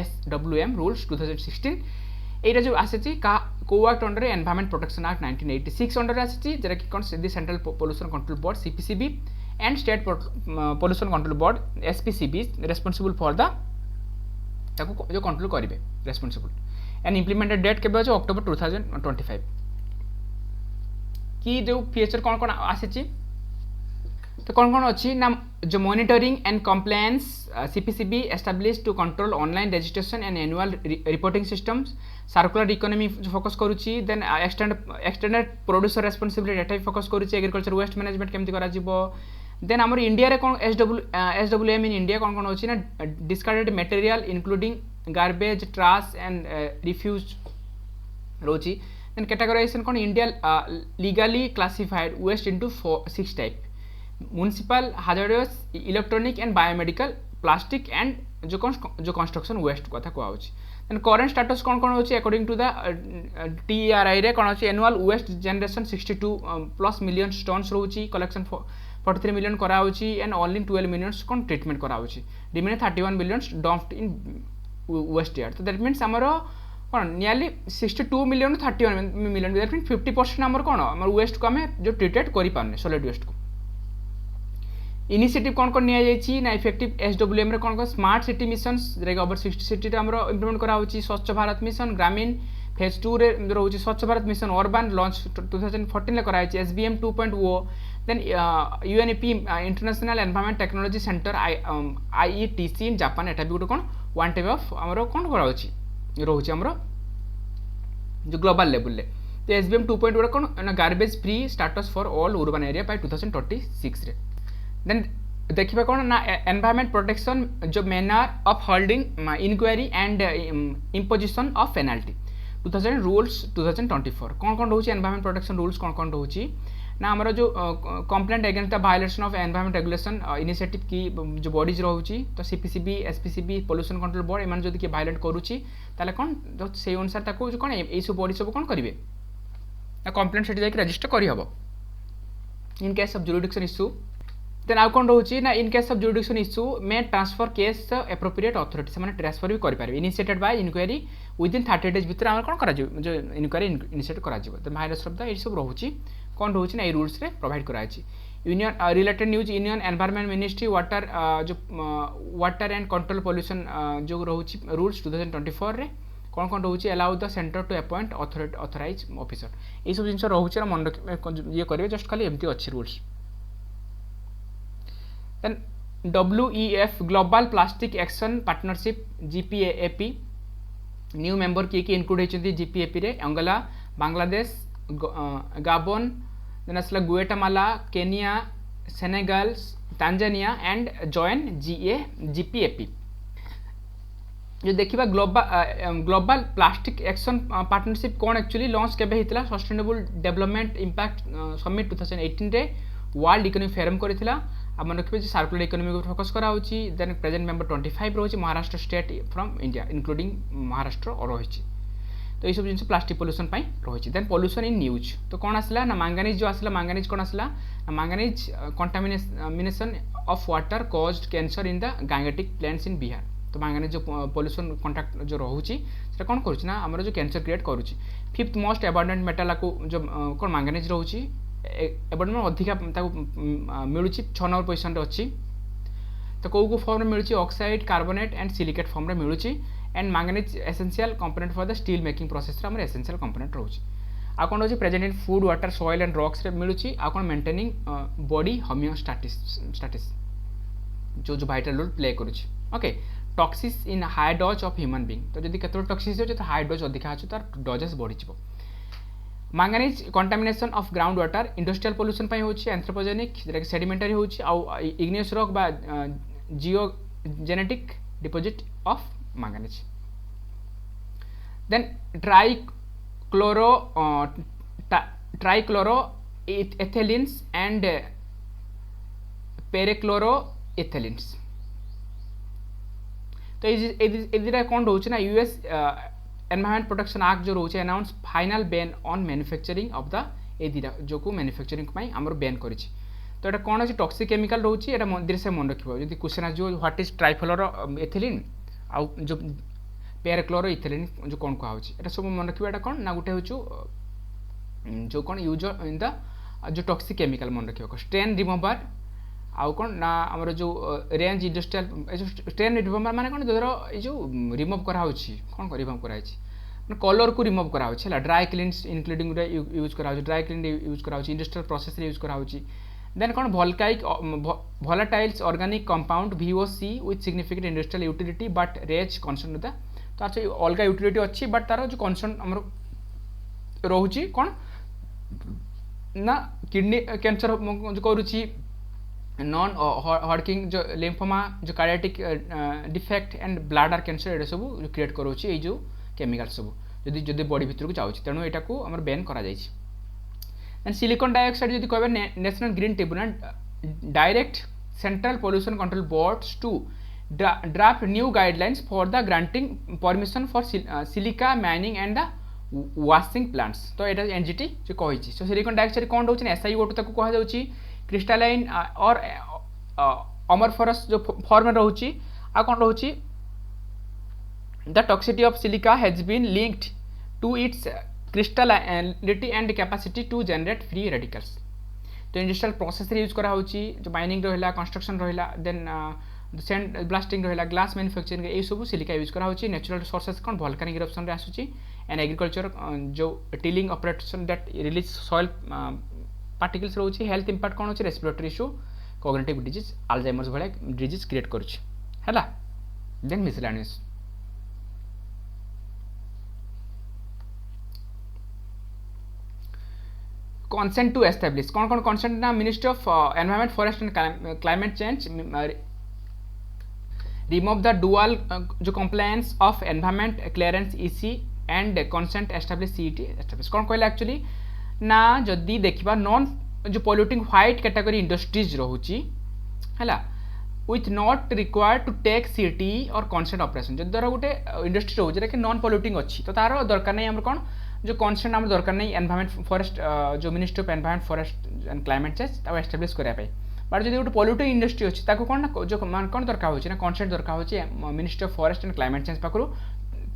SWM rules 2016 एटा जो आसीछि का को act under environment protection act 1986 under आसीछि जेरा कि कोन the central pollution control board CPCB and state pollution control board SPCB responsible for the ताको जो कंट्रोल करिवे रेस्पोंसिबल एंड इम्प्लीमेंटेड डेट केबे अछि अक्टोबर 2025 कि जो फीचर कोन कोन आसीछि तो कौन कौन अच्छी ना जो monitoring and compliance CPCB established to control online registration and annual reporting systems. circular economy focus करूची, then extended producer responsibility एटा भी focus करूची, agriculture waste management केमती करा जिवो, then आमर इंडिया रे कोन SWM in India कोन कोन होची ना discarded material including garbage, trash and refuse रोची, then categorization cone India legally classified waste into 6 type: municipal, hazardous, electronic and biomedical, plastic and जो construction waste कथा को आउची. then current status कोन कोन होची according to the TERI रे कोन होची annual waste generation 62 plus million tons रोची, collection 43 million करा होची and only 12 million cone treatment करा होची, remaining 31 million dumped in waste yard. so that means हमरो कोन nearly 62 million 31 million, that means 50% हमर कोन हमर waste को हमें जो treated करि पाने solid waste को. इनिशिएटिव कौन निया जाइछि ना इफेक्टिव एसडब्ल्यूएम रे कौन स्मार्ट सिटी मिशंस रे ओवर 60 सिटी रे हमरो इंप्लीमेंट करा होछि, स्वच्छ भारत मिशन ग्रामीण फेज 2 रे रहउछि, स्वच्छ भारत मिशन अर्बन लॉन्च 2014 ले करा होछि, SBM 2.0, then UNEP international environment technology centre IETC in Japan, एटा भी गोटे कौन वन टाइप ऑफ हमरो कौन करा होछि रहउछि हमरो जो ग्लोबल लेवल ले. तो एसबीएम 2.0 कौन ना garbage free status for all urban area by 2026 रे. देन देखिबा कोन ना एनवायरनमेंट प्रोटेक्शन जो manner of holding inquiry and imposition of penalty 2000 rules 2024 कौन कौन रहउछि एनवायरनमेंट प्रोटेक्शन रूल्स कौन कौन रहउछि ना हमर जो complaint against the violation of environment regulation initiative की जो बॉडीज रहउछि, तो CPCB SPCB pollution control board एमान जदि के वायलेट करूछि ताले कोन जो से अनुसार ताको जो कोन ए सब बॉडी सब कोन करिवे ना कंप्लेंट सेट जाके रजिस्टर करि हबो in case of jurisdiction issue. Then आउ कौन रोची ना in case of jurisdiction issue में ट्रांसफर केस एप्रोप्रिएट अथॉरिटी से माने ट्रांसफर भी करि पारे initiated by inquiry within 30 days भीतर हम कोन करा जो इंक्वायरी इनिशिएट करा जिवो. The violation of the a सब रहउची कोन रहउची ना ए रूल्स रे प्रोवाइड करा अछि. Union related news union environment ministry water जो वाटर एंड कंट्रोल पोल्यूशन जो रहउची रूल्स 2024 रे कौन कौन रहउची allow the centre to appoint authorise officer, ए सब जिंस रहउची ना मन ये करिवे जस्ट खाली एम्ति अछि rules. Then WEF Global Plastic Action Partnership GPAP new member किए कि इंक्लूड होइछन्ती GPAP रे अंगोला, बांग्लादेश, गाबोन, देन असला Guatemala, Kenya, Senegal, Tanzania and join GPAP. जो देखिबा ग्लोबल प्लास्टिक एक्शन पार्टनरशिप कोन एक्चुअली लॉन्च केबे हितला सस्टेनेबल डेवलपमेंट इंपैक्ट समिट 2018 रे वर्ल्ड इकोनॉमिक फोरम करितला. आप मन रखिबे सर्कुलर इकोनॉमी को फोकस करा होची. देन प्रेजेंट मेंबर 25 रोची Maharashtra state from India including Maharashtra और रोची. तो ये सब जिंस प्लास्टिक पोल्यूशन पाई रोची. देन पोल्यूशन इन न्यूज तो कोन आसला ना मैंगनीज जो आसला मैंगनीज कोन आसला ना manganese contamination of water caused cancer in the Gangetic plants in Bihar. तो मैंगनीज जो पोल्यूशन कांटेक्ट जो रहउची सेटा कोन करूची ना हमर जो कैंसर क्रिएट करूची. फिफ्थ मोस्ट अबंडेंट मेटल को जो कोन मैंगनीज रहउची एबंडेंट अधिका मिलूँ 6 नंबर पोजिशन अच्छी. तो कौ फॉर्म मिलूँ oxide carbonate and silicate form मिलूँ and manganese essential component for the steel making process रे एसेंशियल कंपोनेंट रोचे. आ कौन रोचे present in food water soil and rocks रे मिलूँ. आ कौन मेंटेनिंग बॉडी होमियोस्टैटिस जो वाइटल रोल प्ले करुच्ची. Okay toxic in high dose of human being. तो जब केतोल टॉक्सिस हो तो हाई डोज अधिका अच्छे तार डोजेस बढ़ी. Manganese contamination of ground water industrial pollution पाई होची, एंथ्रोपोजेनिक जेटा सेडिमेंटरी होची आ इग्नियस रॉक बा geogenetic deposit of manganese. Then trichloroethylenes and perchloroethylenes. तो ये कौन रोचे ना यूएस एनवायरनमेंट प्रोटेक्शन एक्ट जो रोचे announce final ban on manufacturing of the ए दिरा जो को मैन्युफैक्चरिंग पाई हमर बैन करिछि. तो एटा कोन अछि टॉक्सिक केमिकल रोची एटा मंदिर से मन रखिबो. जदि क्वेश्चन आज जो व्हाट इज ट्राइफ्लोरो एथिलीन आ जो पेरक्लोरो एथिलीन जो कोन को आउछि एटा सब मन रखिबो. एटा कोन ना गुटे होछु जो कोन यूज इन द जो टॉक्सिक केमिकल मन रखिबो. स्ट्रेन रिमूवर आउ कौन ना आमर जो रेंज इंडस्ट्रियल स्ट्रेन रिमूवर माने कौन जो जो रिमूव करा होछि कौन को रिमूव करा होछि कलर को रिमूव करा होछि ड्राई क्लीन्स इंक्लूडिंग यूज करा होछि ड्राई क्लीन यूज करा होछि इंडस्ट्रियल प्रोसेस रे यूज करा होछि देन कौन वोल्काइक volatile organic compound VOC with significant industrial utility but raise concern होता तो अच्छा अलग यूटिलिटी अच्छी बट तार जो कनसर्न आम रोचे कौन ना किडनी कैंसर जो करुच्ची नॉन हॉडकिंग जो लिम्फोमा जो कार्डियाटिक डिफेक्ट एंड ब्लाडर कैंसर ये सब क्रिएट करोची ये जो केमिकल सब जदि जदि बॉडी भितर को जाऊँ तेणु यहाँ को आम बैन करा देन सिलिकॉन डाइऑक्साइड जदि कहबे national green tribunal direct central pollution control boards to draft new guidelines for the granting permission for silica mining and the washing plants तो यहाँ एनजीटी जो कही सो सिलिकॉन डाइऑक्साइड कौन रोचे SiO2 ताको कहा जाउची क्रिस्टालाइन और अमरफरस जो फॉर्म में रोची आ कौन रोची the toxicity of silica has been linked to its crystallinity and capacity to generate free radicals तो इंडस्ट्रियल प्रोसेस यूज करा होची जो माइनिंग रहिला कंस्ट्रक्शन रहिला देन सैंड ब्लास्टिंग रहिला ग्लास मैन्युफैक्चरिंग ये सब सिलिका यूज करा होची नेचुरल सोर्सेस कौन वोल्केनिक इरप्शन रे आसुची एंड एग्रीकल्चर जो tilling operation that release soil particles रोची हेल्थ इंपैक्ट कौन होची respiratory issue cognitive disease Alzheimer's भले डिजीज क्रिएट करुची हैला then miscellaneous consent to establish कौन कौन consent ना ministry of environment forest and climate change remove the dual जो compliance of environment clearance EC and consent establish CET establish कौन कहला actually ना जदि देखिबा नॉन जो पोल्यूटिंग व्हाइट कैटेगरी इंडस्ट्रीज रहउची हैला with not required to take CT और consent operation जदि धर गोटे इंडस्ट्री रहउची रे कि नॉन पोल्यूटिंग अछि तो तार दरकार नै हमर कोन जो कॉन्सेंट आम दरकार नहीं एनवायरनमेंट फॉरेस्ट जो ministry of environment forest and climate change ताको एस्टाब्लिश करिया पे बट जदि गोटे पोल्यूटिंग इंडस्ट्री अछि ताको कोन ना जो मान कोन दरकार होछि ना कॉन्सेंट दरकार होछि ministry of forest and climate change पाखरु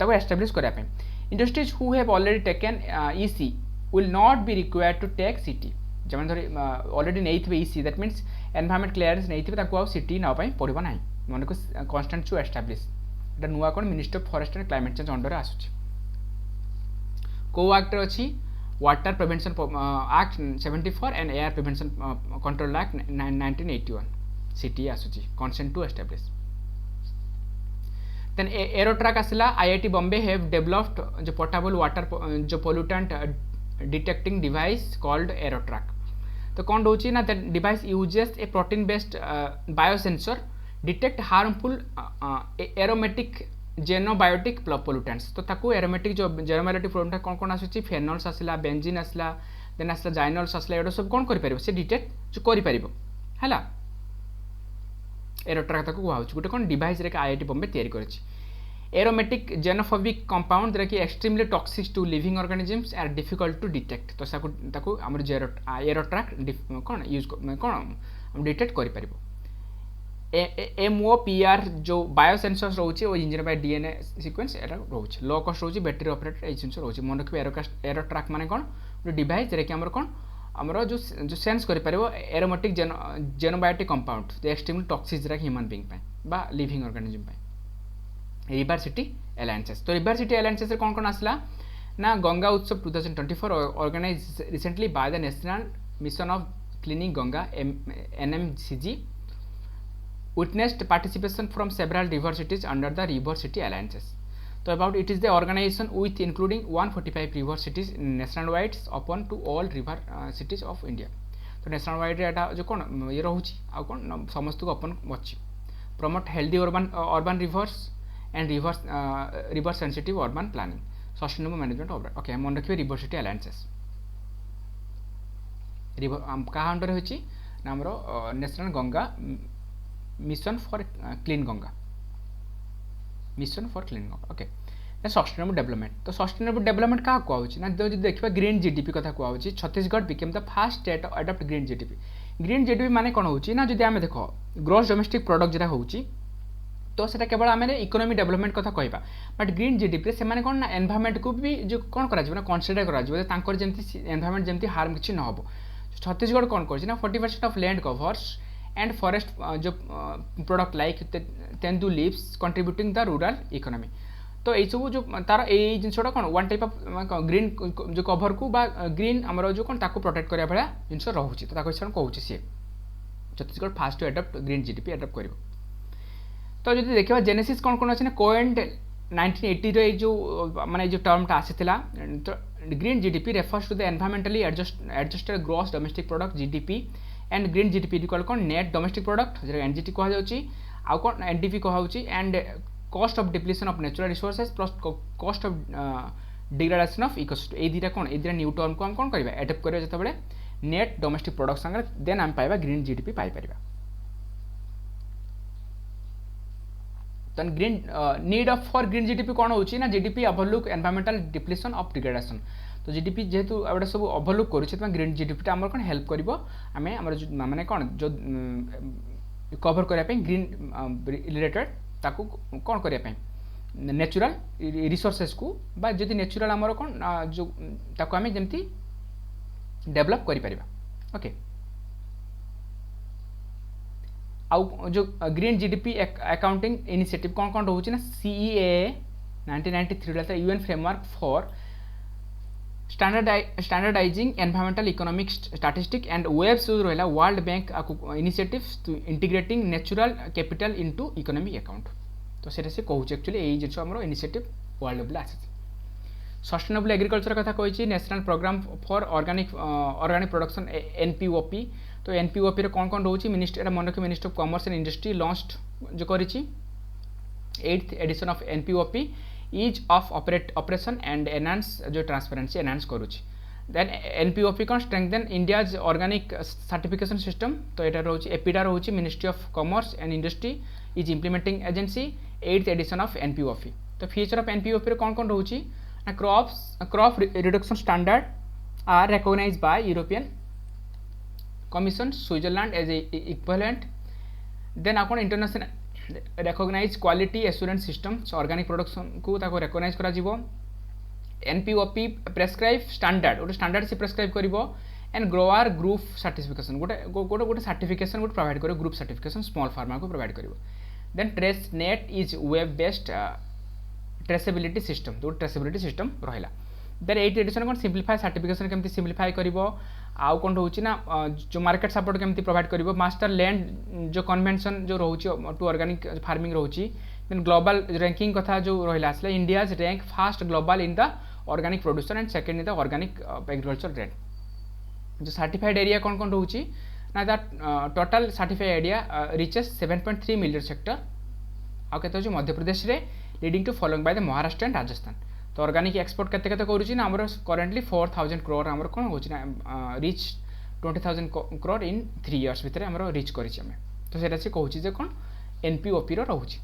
ताको एस्टाब्लिश करिया पे industries who have already taken EC will not be required to take CT जमन धरि ऑलरेडी नेइथिबे EC that means environment clearance नेइथिबे ताको आ CT ना पई पड़िबो नाही माने को कांस्टेंट टू एस्टाब्लिश एटा नुवा कोन ministry of forest and climate change under आसुछि को एक्ट अच्छी water prevention act 74 and air prevention control act 1981 CT आसुची consent to establish then AroTrack आसला IIT बॉम्बे हैव डेवलप्ड जो पोर्टेबल वाटर जो pollutant detecting device called AroTrack तो कौन रोची ना that device uses a protein based biosensor detect harmful aromatic xenobiotic pollutants तो ताकू एरोमेटिक जो जेनोबायोटिक पोल्यूटेंट कौन कौन आसुची फेनोल्स आसला बेंजीन आसला देन आसला जाइनोल्स आसला एडो सब कौन करि परिबो से डिटेक्ट जो करि परिबो हैला एरोट्रैक ताकू हुआ गोटे कौन डिवाइस रे IIT बॉम्बे तैयारी करछि एरोमेटिक जेनोफोबिक कंपाउंड रे कि extremely toxic to living organisms are difficult to detect तो ताकू हमर एरोट्रैक कौन यूज कौन हम डिटेक्ट करि परिबो MOPR जो बायोसेंसर्स रोचे वो इंजन बाय DNA सीक्वेंस एरा रोचे लो कॉस्ट रोचे बैटरी ऑपरेटेड ए सेंसर रोचे मन रखबे एरोट्रैक माने कोन जो डिवाइस रे कि हमर कोन हमर जो सेंस करि परिबो aromatic xenobiotic compound the extremely toxic रे ह्यूमन बीइंग पे बा लिविंग ऑर्गेनिज्म पे रिवर सिटी अलायंसेस तो रिवर सिटी अलायंसेस रे कोन आसला ना Ganga Utsav 2024 organise recently by the national mission of cleaning Ganga NMCG witnessed participation from several river cities under the River City Alliances. So about it is the organization with including 145 river cities nationwide open to all river cities of India. तो nationwide रे एटा जो कोन ये रहउची आ कोन समस्त को open अछि promote healthy urban rivers and river sensitive urban planning sustainable management of okay मन रखिबे River City Alliances river का under होची ना हमरो national Ganga mission for clean Ganga okay sustainable development तो सस्टेनेबल डेवलपमेंट क्या कहूँ ना जो देखा ग्रीन जीडीपी कथा कहूँ Chhattisgarh became the fast state adopt green GDP माने कौन हो ना जो आम देख ग्रोस डोमेस्टिक प्रोडक्ट जो होची तो सेटा केवल आम इकोनॉमी डेवलपमेंट कथा कहवा बट ग्रीन जीडीपी से माने कौन ना एनवायरनमेंट को भी जो कौन करा कनसीडर करा एनवायरनमेंट जमी हार्म किसी न हो छत्तीसगढ़ कौन कर 40% of land covers and forest जो product like tendu leaves contributing the rural economy तो ये सब जो तार ये जिनटा कौन वन टाइप ऑफ ग्रीन जो कवर को ग्रीन आमर जो कौन ताको प्रोटेक्ट करा भाया जिन रोचे तो कहूँ सी Chhattisgarh first to adapt green GDP adapt कर। तो जो देखा जेनेसिस कौन कौन अच्छे ना कोएंड 1980 जो माने जो टर्मटा आसीला तो green GDP refers to the environmentally adjusted gross domestic product GDP and green GDP equal कौन नेट डोमेस्टिक प्रोडक्ट जो एनजीटी कह आउ कौन एनडीपी कह and cost of depletion of natural resources plus cost of degradation of ecosystem ए दुटा कौन ए दुटा न्यू टर्म को हम कौन करवा एडप्ट करवा जिते नेट डोमेस्टिक प्रोडक्ट संगे देन आम पाइबा ग्रीन जीडीपी पाई परिबा। तो green need of for green GDP कौन होची ना GDP overlook environmental depletion of degradation. तो जीडीपी जेहेतु एटा सब ओवरलुक करूँ ग्रीन जीडीपी आम कौन हेल्प कर आम माने कौन जो कवर करने ग्रीन रिलेटेड ताकू कौन करने नेचुरल रिसोर्सेस को बा जदि नेचुरल आमर कौन जो ताकू आम जमती डेवलप करिपरिबा। ओके आउ जो ग्रीन जीडीपी अकाउंटिंग इनिशिएटिव कौन कौन रोचे ना CEA 1993 UN framework for standardizing environmental economic statistic and webs जो रहा world bank initiatives to integrating natural capital into economic account. तो सेटा से कहूँ एक्चुअली यही जिन आम इनिशिएटिव वर्ल्ड लेवल आसी। सस्टेनेबल एग्रीकल्चर कथा कही national programme for organic production NPOP। तो NPOP रे कौन कौन रोचे मिनिस्टर मन रखिए minister of commerce and industry launch जो करिछि 8th edition of NPOP ease of operation and enhance जो ट्रांसपेरेंसी एनहांस करुछि। देन NPOP कौन strengthen India's organic certification system. तो यहाँ रोचे एपिडा रोचे ministry of commerce and industry is implementing agency 8th edition of NPOP। तो feature of NPOP रे कौन कौन रोचे ना crop reduction standard are recognised by European Commission Switzerland as equivalent. Then आपन international recognise quality assurance system organic production को ताको recognise करा जिवो। NPOP प्रेस्क्राइब स्टैंडर्ड गोटे स्टैंडर्ड से प्रेस्क्राइब करिवो एंड ग्रोअर ग्रुप सर्टिफिकेशन गोटे सर्टिफिकेशन गोटे प्रोवाइड करिवो ग्रुप सर्टिफिकेशन स्मॉल फार्मर को प्रोवाइड करिवो। Then Tracenet is web based traceability system जो ट्रेसेबिलिटी सिस्टम रहा। देन 8th एडिशन कौन सिंप्लीफाई सर्टिफिकेशन केमती सिंप्लीफाई करिवो आउ कौन रोचे ना जो मार्केट सपोर्ट केमती प्रोवाइड करिवो मास्टर लैंड जो कन्वेंशन जो रोचे टू ऑर्गेनिक फार्मिंग रोचे। देन ग्लोबल रैंकिंग कथा जो रहा आसला India's rank first global in the organic producer and second in the organic agriculture rate. जो सर्टिफाइड एरिया कौन कौन रोचे ना the total certified area reaches 7.3 million sector आउ के मध्य प्रदेश रे leading to following by the Maharashtra and Rajasthan. तो ऑर्गेनिक एक्सपोर्ट केते केते करूची ना हमर करेंटली 4000 करोड़ हमर कोन होची ना रीच 20000 करोड़ इन 3 इयर्स भितर हमर रीच करिछि हमें। तो सेटा से कहूची जे कोन NPOP रो रहूची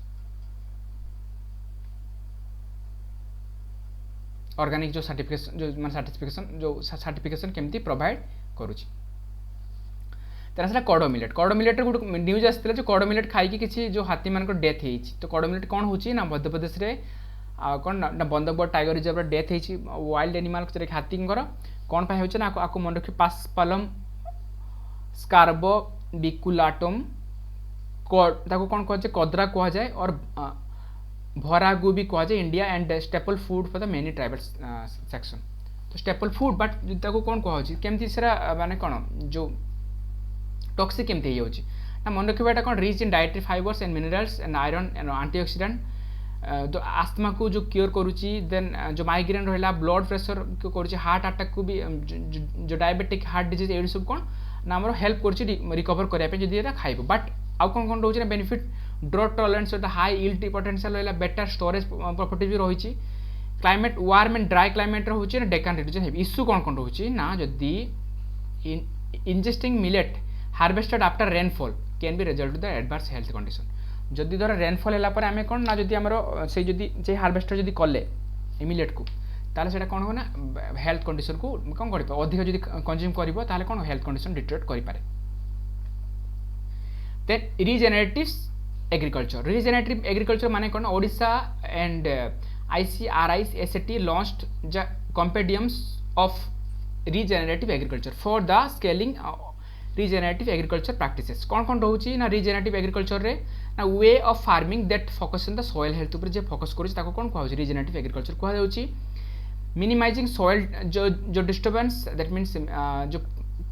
ऑर्गेनिक जो सर्टिफिकेशन केमती प्रोवाइड करूची। तेना से कड़ो मिलेट गोटे न्यूज आसाला जो कड़ो मिलेट खाई किसी जो हाथी मान डेथ हो। तो कड़ो मिलेट कौन होची ना मध्य प्रदेश रे कौन ना बंदरबड़ टाइगर रिजर्व डेथ होती वाइल्ड एनिमल हाथी कौन पाई होचे ना आपको मन रखिए पासपालम स्कार्बो बिकुलाटम ताको कौन कह कदरा कह जाए और भरागु भी कह जाए India and staple food for the many tribal section. तो स्टेपल फूड बट ताको कौन कह केमती सेरा माने कौन जो टॉक्सिक केमती हो ना मन रखा कौन rich in dietary fibres and minerals and iron and antioxidant जो आस्थमा को जो क्योर करुच्ची। देन जो माइग्रेन रहा ब्लड प्रेशर को करुच्ची हार्ट अटैक को भी जो डायबिटिक हार्ट डिजीज ये सब कौन ना आम हेल्प कर रिकवर करने खाइब। बट आउ कौन कौन रोचे benefit drought tolerance high yield potential रहा बेटर स्टोरेज प्रॉपर्टी भी रही climate warm and dry climate रोचे ना डेकान रिड्यूशन इश्यू कौन कौन रोचे ना जदि ingesting millet harvested after rainfall can be result the adverse health condition. जदि धर रेनफॉल है आम कौन ना जदि आमर से जदि हार्वेस्टर जदि कले मिलेट को ताले सेटा कौन हो ना हेल्थ कंडीशन को कौन कर अधिक जदि कंज्यूम करिवो ताले कौन हेल्थ कंडीशन डिटेक्ट करि पारे। देन रिजेनेरेटिव एग्रीकल्चर माने कौन Odisha and ICRIS launched the compendiums of regenerative agriculture for the scaling regenerative agriculture practices. कौन कौन रोची ना रिजेनेरेटिव एग्रीकल्चर रे ना way of farming that focus on the soil health ऊपर जे फोकस करूची ताको कौन कहउची रिजेनेरेटिव एग्रीकल्चर कहउची। मिनिमाइजिंग सॉइल जो डिस्टर्बेंस दैट मीन्स जो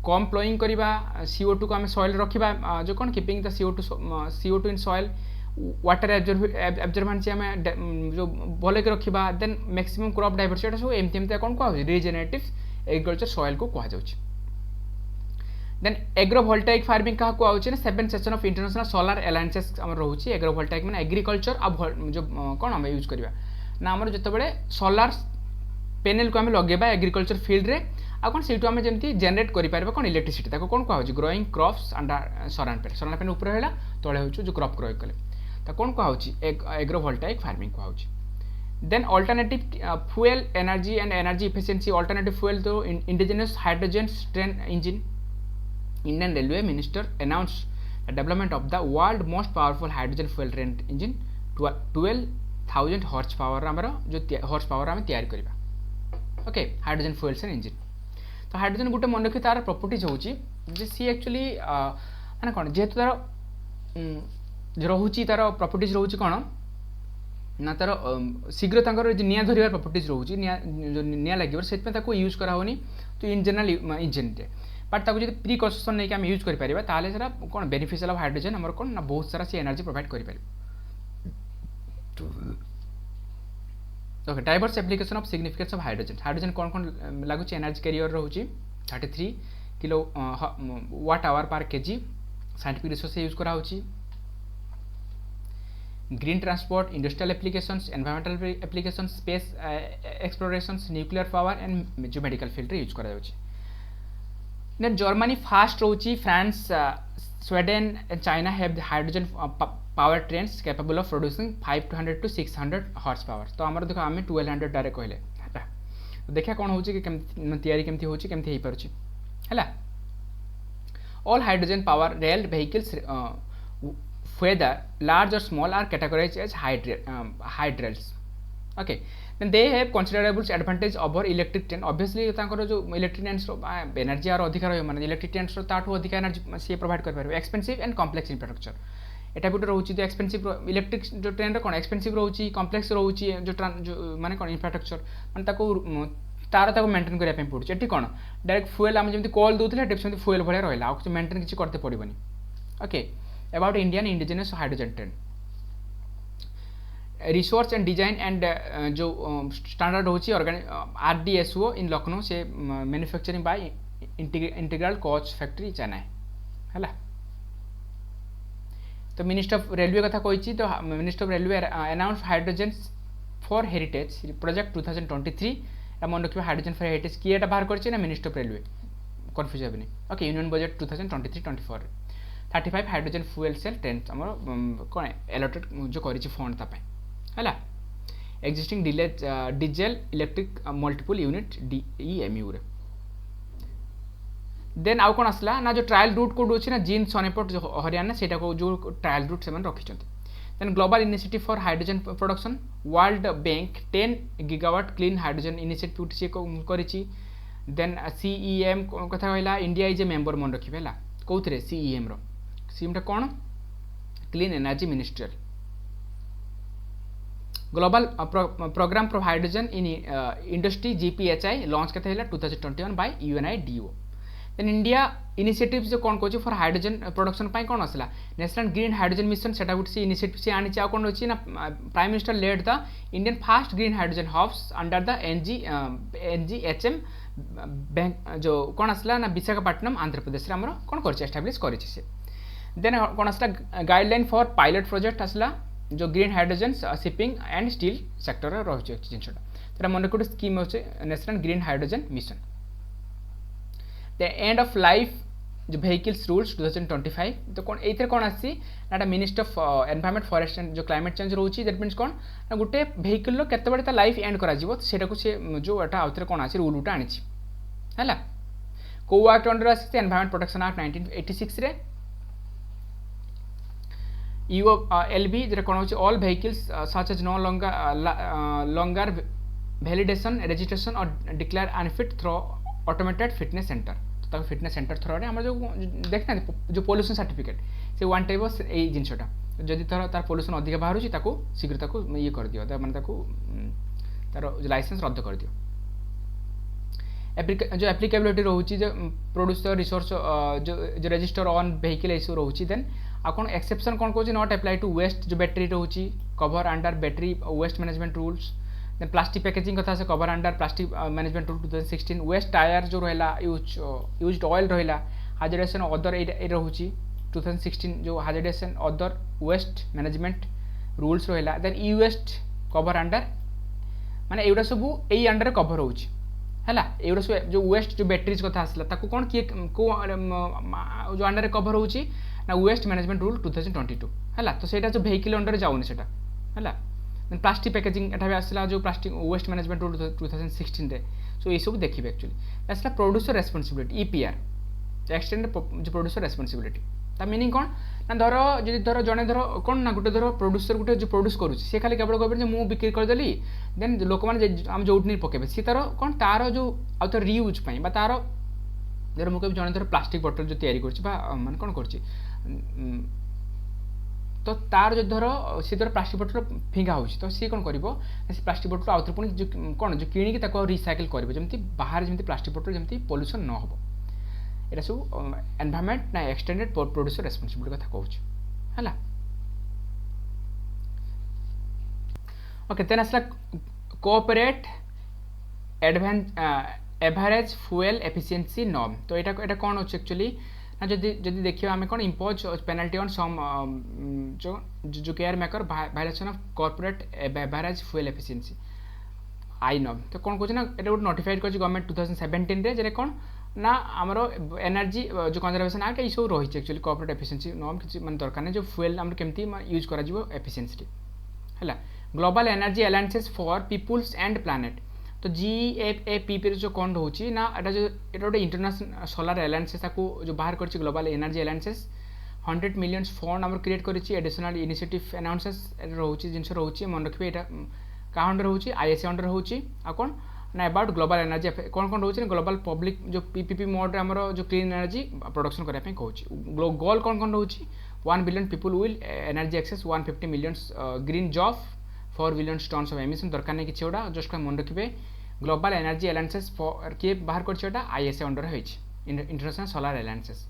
कम फ्लोइंग करवा CO2 को आम सॉइल रखा जो कौन keeping the CO2 in soil water absorbency आम जो भल के रखा देन मैक्सिमम क्रॉप डाइवर्सिटी सब एमती कौन कहुच्छे रिजेनेरेटिव एग्रीकल्चर सॉइल को कहुच्छे देन एग्रोवोल्टाइक फार्मिंग क्या कहुच्छे 7 session of international solar alliances आम रोचे एग्रोवोल्टाइक मैंने एग्रीकल्चर जो कौन आम यूज करवा ना आम जो सोलार पैनल को आम लगे एग्रीकल्चर फील्ड रे आ कौन से आम जमी जेनेट कर कौन इलेक्ट्रिसिटी कौन कहुच्छे growing crops under solar panel ऊपर है तले हो जो क्रॉप ग्रो कले कौन कहुच्छे एग्रोवोल्टाइक फार्मिंग कहुच्छे then alternative fuel energy and energy efficiency alternative fuel तो indigenous hydrogen train engine Indian Railway Minister announced the development of the world most powerful hydrogen fuel train engine 12,000 horsepower आमर जो horsepower आम तैयारी करवा okay hydrogen fuel cell engine तो hydrogen गोटे मन रखी तार प्रॉपर्टीज होची जे सी एक्चुअली माने कौन जेहेतु तार रोचे तार प्रॉपर्टीज रोचे कौन ना तार शीघ्र तांकर निया धरिबार प्रॉपर्टीज रोचे जो निया लगे से यूज करानी तो इन जनरल इंजिन बट ताको जब प्रिकसन नहीं आम यूज करें ताले सर कौन बेनिफिशियल ऑफ हाइड्रोजन आम कौन ना बहुत सारा सी एनर्जी प्रोवाइड करें okay diverse application of significance of hydrogen कौन कौन लगुच एनर्जी कैरियर रोचे 33 kilowatt hour per KG scientific resource use कराऊँगी green transport industrial applications environmental applications space explorations nuclear power and जो मेडिकल फील्ड यूज कराऊँगी then Germany first रोची France Sweden and China have the hydrogen power trains capable of producing 500 to 600 horsepower तो आमर देखो आम 1200 direct कहले तो देखा कौन हो तैयारी केमती हो केमती हो पारे है all hydrogen power rail vehicles whether large or small are categorized as hydrels okay then they have considerable advantage over electric train obviously तांकर जो electric trains एनर्जी और अधिक रही माने electric trains ताठू अधिक एनर्जी से प्रोवाइड कर पारे एक्सपेंसिव एंड कॉम्प्लेक्स इंफ्रास्ट्रक्चर एटा भी रोची तो एक्सपेंसिव इलेक्ट्रिक जो ट्रेन रे कोन एक्सपेंसिव रोची कॉम्प्लेक्स रोची जो माने कोन इंफ्रास्ट्रक्चर माने ताको तार ताको मेंटेन करिया पे पड़छ एठी कोन डायरेक्ट फ्यूएल हम जेमति कॉल दोथले एठी सेमति फ्यूएल भलिया रहला आ कुछ मेंटेन किछि करते पड़िबनी okay about Indian indigenous hydrogen train research and design and जो standard होची RDSO in Lucknow से manufacturing by integral coach factory Chennai है तो मिनिस्टर ऑफ रेलवे कथा कही तो minister of railway announce hydrogen for heritage project 2023 मन रखिए हाइड्रोजन फॉर हेरिटेज किए बाहर कर मिनिस्टर ऑफ रेलवे कन्फ्यूज हेनी okay union budget 2023-24 35 hydrogen fuel cell train आम कौन एलोटेड जो कर फंड है existing diesel electric multiple unit DEMU रे देन आउ कौन आसला ना जो ट्रायल रूट कोड अच्छे ना जीन सोनेपट जो हरियाणा से जो ट्रायल रूट से रखी then global initiative for hydrogen production world bank 10 gigawatt clean hydrogen initiative सी करिछि देन CEM कथा कहला इंडिया इज ए मेंबर मन रखिबे हला कोथरे CEM रो CEM टा कोन clean energy ministerial global programme for hydrogen in industry GPHI launch करते है 2021 by UNIDO then India initiative जो कौन कौन फॉर हाइड्रोजन प्रोडक्शन पाई कौन आसला नेशनल ग्रीन हाइड्रोजन मिशन सेटा गुटे इनिशिएटिव से आनी कौन अच्छी ना prime minister led the Indian first green hydrogen hubs under the NGHM bank जो कौन आसला ना विशाखापट्टनम आंध्र प्रदेश आमर कौन कर एस्टाब्लिश कर देन कौन आसला गाइडलाइन फॉर पायलट प्रोजेक्ट आसला जो green hydrogen shipping and steel sector रही जिनटा मन गोटे स्कीम अच्छे national green hydrogen mission the end of life जो व्हीकल्स रूल्स 2025 तो कौन ये कौन आसी ना minister of environment forest and जो क्लाइमेट चेंज रोची दैट मीन्स कौन ना गोटे व्हीकल केते लाइफ एंड करा सेटा से जो एटा आउथरे कौन आसी रूल उटा आनी है को एक्ट अंडर आसी एनवायरमेंट प्रोटेक्शन एक्ट 1986 रे ULB जो कौन हो all vehicles such as no longer validation registration or declare unfit through automated fitness centre तो फिटनेस सेंटर थ्रू आम जो देखना जो पोल्यूशन सर्टिफिकेट से वन टाइप ऑफ ये जिनटा जदि तार पोल्यूशन अधिक बाहर शीघ्र ये कर दियो माने तार लाइसेंस रद्द कर दियो जो एप्लिकेबिलिटी रोचे जो प्रोड्यूस द रिसोर्स जो रजिस्टर ऑन व्हीकल ये रोचे देन आ कौन एक्सेप्शन कौन कौन नॉट अप्लाई टू वेस्ट जो बैटरी रोचे cover under battery waste management rules then plastic packaging कथा से cover under plastic management rule 2016 waste tyre जो रहा यूज्ड ऑयल रहा हाजर्डस एंड अदर ये रोचे 2016 जो hazardous and other waste management rules रहा then E waste cover under माने एगुड़ा सब यही अंडर कवर होची हैला एगुड़ा सब जो वेस्ट जो बैटरीज कथा आसला ताको कोन किए को जो अंडर कवर होची ना वेस्ट मैनेजमेंट रूल 2022 हैला तो सेटा जो व्हीकल अंडर जाउनी सेटा हैला देन प्लास्टिक पैकेजिंग एटा भी आसला जो प्लास्टिक वेस्ट मैनेजमेंट रूल 2016 रे सो ये सब देखिबे एक्चुअली आसला प्रोड्यूसर रेस्पोंसिबिलिटी ईपीआर एक्सटेंड जो प्रोड्यूसर रेस्पोंसिबिलिटी ता मीनिंग कौन ना धर जदि धर जड़े धर कौन ना गोटे धर प्रोड्यूसर गोटे जो प्रोड्यूस करुच्ची सी खाली केवल कहे मुझे बिक्री करदेली देन लोक मैंने आम जो नहीं पकेबे सी तार कौन तार जो आउ तो रियूज तार धर मुझे जड़े धर प्लास्टिक बटल जो तैयारी मान कौन कर तो तार जो धर सी धर प्लास्टिक बटल फिंगा हो तो सी कौन कर प्लास्टिक बटल आउ पुणी जो कौन जो किणिकी रिसाइकल करेंगे जमी बाहर जमी प्लास्टिक बटल जमी पॉल्यूशन न हो ये सब एनवायरनमेंट ना एक्सटेंडेड प्रोड्यूसर रेस्पोंसिबिलिटी कथा कहूँ है ओके देन आसला cooperate average fuel efficiency norm तो ये कौन अच्छे एक्चुअली ना जदि देखिए आम कौन इम्पोज पेनाल्टी ऑन सम जो care maker violation of corporate average fuel efficiency I norm तो कौन कहे ना ये गोटे नोटिफाइड कर गवर्नमेंट 2017 रे कौन ना आमर एनर्जी जो कंजर्वेशन एक्ट ये सब रही एक्चुअली कॉर्पोरेट एफिशिएंसी नॉर्म किसी माने दरकार नहीं जो फ्यूएल आम केमती यूज करा एफिशिएंसी है global energy alliances for peoples and planet तो GFAP जो कौन रोचे ना एटा जो एटा गोटे इंटरनेशनल सोलार अलायंसेस जो बाहर कर global energy alliances 100 million fund आम क्रिएट कर एडिशनल इनिशिएटिव अनाउंसेस रोचे जिन रोचे मन रखिए यहाँ क्या अंडर रोचे ISA अंडर रोचे आ कौन ना अबाउट ग्लोबल एनर्जी कौन कौन रोचे ग्लोबल पब्लिक जो PPP मोड आमर जो क्लीन एनर्जी प्रोडक्शन करने कहूँ गोल कौन कौन रोचे 1 billion people will energy access 150 million green job 4 billion tons of emission दरकार नहीं किसी गोटा जस्ट मन रखिए ग्लोबल एनर्जी अलायंसेस फॉर किए बाहर कर ISA under international solar alliances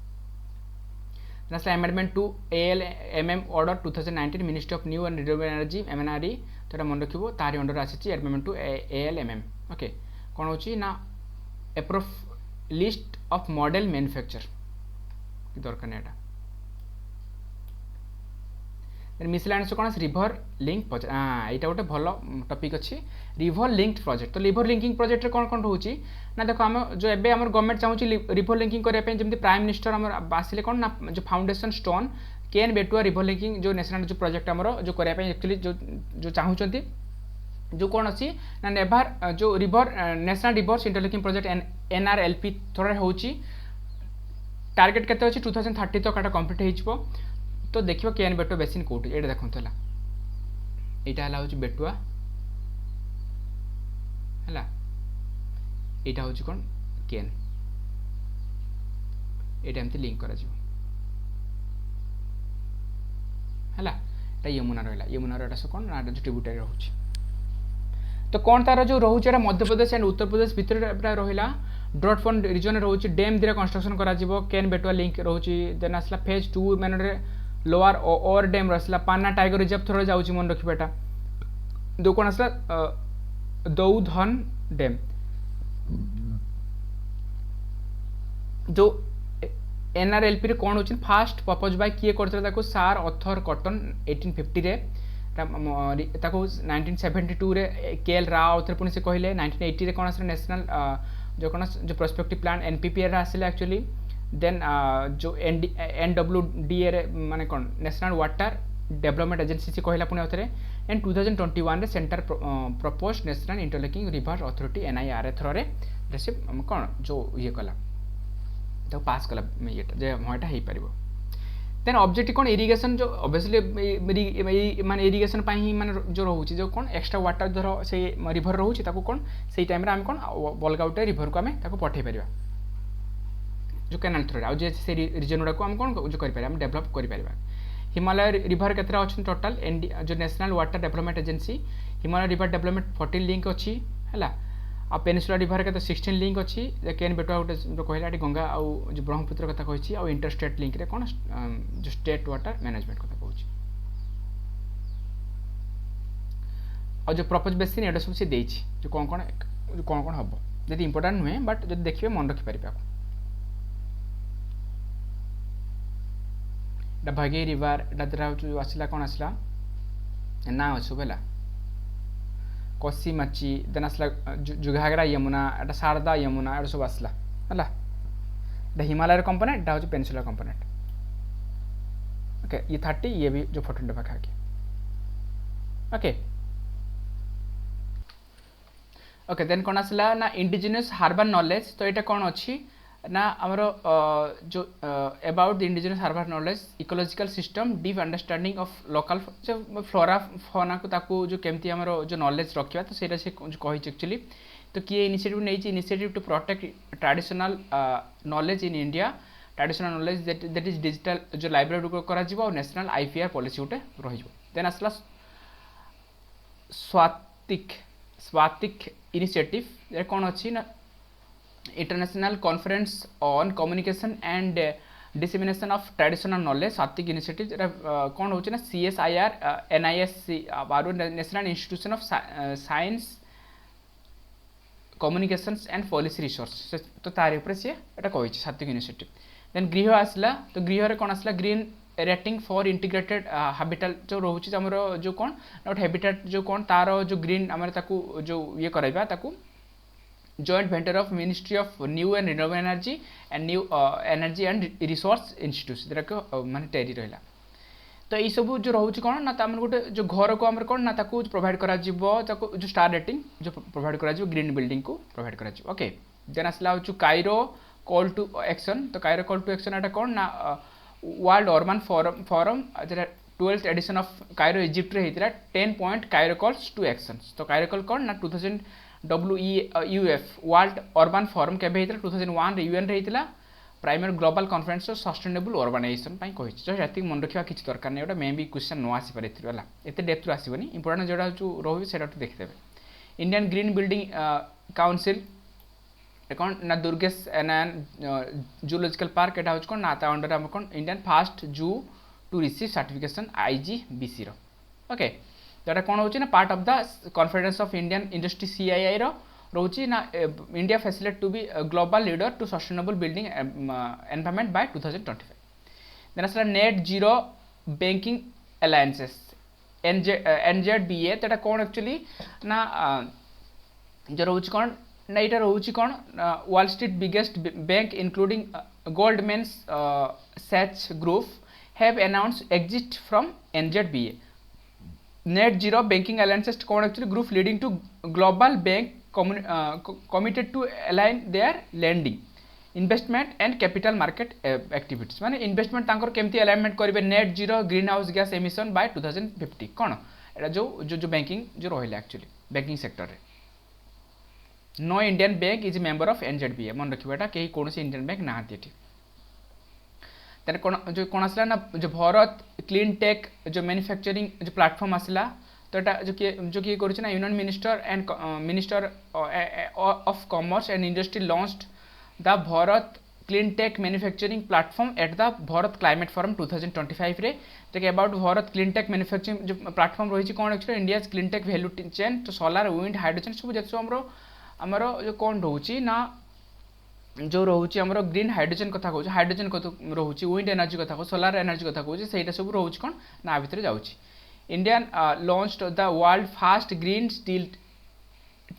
amendment to ALMM order 2019 ministry of new and renewable energy MNRE तो मन रखिए तारी अंडर आसी अमेंडमेंट टू ALMM ओके कौन होची ना approve list of model manufacture दरकार नहीं मिसलेनियस कौन रिवर लिंक प्रोजेक्ट यहाँ गोटे भल टपिक अच्छी रिवर लिंक्ड प्रोजेक्ट तो रिवर लिंकिंग प्रोजेक्ट कौन कौन रोचे ना देखो आम जो एवं आम गवर्नमेंट चाहूँ रिवर लिंकिंग करने जमी प्राइम मिनिस्टर आम आसिले कौन ना जो फाउंडेशन स्टोन केन बेटुआ रिवर लिंकिंग जो नेशनल जो प्रोजेक्ट आमर जो करने एक्चुअली जो चाहूँगी जो कौन अच्छी ना नेभार जो river national reverse interlinking project NRLP थोड़ा हो टार्गेट केते अच्छी 2030 तक कंप्लीट हो तो देखिए केन बेटुआ बेसिन कौट ये देखो यहाँ हूँ बेटुआ है यहाँ हूँ कौन केन ये लिंक कर यमुना रहा यमुना रहा कौन ना जो ट्रिब्यूटरी रोचे तो कौन तार जो रोचे मध्य प्रदेश एंड उत्तर प्रदेश भितर रहा ड्रॉट फंड रिजन रोचे डैम दिरा कंस्ट्रक्शन करा केन बेटुआ लिंक रोचे देन आसला फेज 2 मैंने लोअर ओवर डैम रहा पाना टाइगर रिजर्व थोड़ा जाऊँगी मन रखिए एटा दो कौन आसला दौधन डैम जो NRLP रे कौन होची फास्ट प्रपोज बाय किए करते सार अथर कटन 1850 रे 1972 रे KL राव पुणी से कहले 1980 रे कौन आसला नेशनल जो कौन जो प्रोस्पेक्टिव प्लान NPPR आसले एक्चुअली देन जो NWDA रे माने कौन नेशनल वाटर डेवलपमेंट एजेंसी से कहला पुणी अथरे एंड 2021 रे centre propose national interlinking river authority NIR through रे से कौन जो ये कला तो पास कला ये हाँ यहाँ हो पार देन ऑब्जेक्टिव कौन इरिगेशन जो ऑब्वियसली माने इरिगेशन ही माने जो रोचे जो कौन एक्स्ट्रा वाटर धर से रिवर रोचे कौन से टाइम आम कौन अलग गोटे रिवर को आम पठे पार जो कैनाल थ्रो आज से रिजन गुड़ा को आम कौन जो करें डेभलप कर हिमालय रिवर के अच्छा टोटाल जो national water development agency Himalaya river development 14 link अच्छी है आ पेनिसुला रिवर के 16 लिंक अच्छी केन बेटुआ गोटे जो कहला गंगा आउ जो ब्रह्मपुत्र कथा कही आ इंटरस्टेट लिंक रे कौन जो स्टेट वाटर मैनेजमेंट कथा कहूँ और जो प्रपोज बेसिन एटा सब से देछि जो कौन कौन हम जदि इंपोर्टेंट नुहे बट जब देखिए मन रखिपारे आपको भगे रिवर एटा आसला कौन आसला ना अच्छु बेला कोसीमाची देन आसला जुघागरा यमुना एटा शारदा यमुना एटा सब आसला हला एटा हिमालय कंपोनेंट एटा हो पेनिसुला कंपोनेंट ओके ये 30 ये भी जो 14 पाखा ओके ओके देन कौन आसला ना इंडिजिनियस हार्बर नॉलेज तो यहाँ कौन अच्छी ना आमर जो about the indigenous harbour knowledge ecological system deep understanding of local जो फ्लोरा फौना को ताकू जो केमती आमर जो नॉलेज रखा तो सेटा से कही एक्चुअली तो किए इनिशिएटिव नहीं initiative to protect traditional knowledge in India traditional knowledge that is digital जो लाइब्रेरी करा जिवो और नेशनल आईपीआर पॉलिसी गोटे रही देन आसला स्वातिक इनिशिएटिव कौन अच्छी ना international conference on communication and dissemination of traditional knowledge स्वातिक initiative कौन होची ना CSIR NISC national institution of science communications and policy research तो तार ऊपर सी एटा कही स्वातिक इनिशिएटिव देन गृह आसला तो गृह कौन आसला green rating for integrated habitat जो रोचे आमर जो कौन गोटे हैबिटेट जो कौन तार जो ग्रीन आम जो ये कराइबा ताकू joint venture of ministry of new and renewable energy and new energy and resource institute जो माने टेरी रहा तो यही सब जो रोचे कौन ना गोटे जो घर को आम कौन ना प्रोवाइड करा जो स्टार रेटिंग जो प्रोवाइड करा ग्रीन बिल्डिंग को प्रोवाइड करा ओके देन आसला काइरो कॉल टू एक्शन तो काइरो कॉल टू एक्शन एटा कौन ना world urban forum 12th edition of Cairo Egypt रे हेतिरा 10 point Cairo calls to actions तो काइरो कॉल कौन ना 2000 WEUF वर्ल्ड अर्बन फोरम केबे हेतिरा 2001 रे यूएन रे हेतिला primary global conference of sustainable urbanisation पाई कहि जो जति मन रखिया किछ दरकार नै ओटा मे बी क्वेश्चन न आसी पारे थिरला एते डेप्थ रो आसीबनी इंपोर्टेंट जोडा जो रहबे सेटा तो देख देबे इंडियन ग्रीन बिल्डिंग काउंसिल कौन ना दुर्गेश एनएन जूलॉजिकल पार्क एटा हो कौन ना ता अंडर हम कौन Indian first zoo to receive certification IGBC रो ओके तो एटा कौन होची ना part of the confidence of Indian industry CII रो रोची ना India facilitate to be global leader to sustainable building environment by 2025 then असला net zero banking alliances NZBA तो एटा कौन एक्चुअली ना जो रोची कौन ना इटा रोची कौन Wall Street biggest bank including Goldman Sachs group have announced exit from NZBA net zero banking alliances कौन actually group leading to global bank committed to align their lending investment and capital market activities माने investment तांकर केमती alignment करिवे net zero greenhouse gas emission by 2050 कोन एटा जो banking जो रहिला एक्चुअली बैंकिंग सेक्टर रे no Indian bank is member of NZBA मन रखिबा एटा केही कोनोसी इंडियन बैंक नाहाती एठी तने कोन आसला ना जो भारत क्लीन टेक जो मैन्युफैक्चरिंग जो प्लेटफॉर्म आसला तो एटा जो किए करूछ ना union minister and minister of commerce and industry launched the Bharat clean tech manufacturing platform at the Bharat climate forum 2025 रे तो about Bharat clean tech manufacturing जो प्लेटफॉर्म रही कौन actually India clean tech value chain तो सोलार विंड हाइड्रोजन सब जत आमर जो कौन रोची ना जो रोची आमर ग्रीन हाइड्रोजन कथा कहूँ हाइड्रोजन कथा रोची विंड एनर्जी कथा कहूँ सोलार एनर्जी कथा कहूँ सेटा सब रोची कौन ना भितर जाउची Indian launched the world first green steel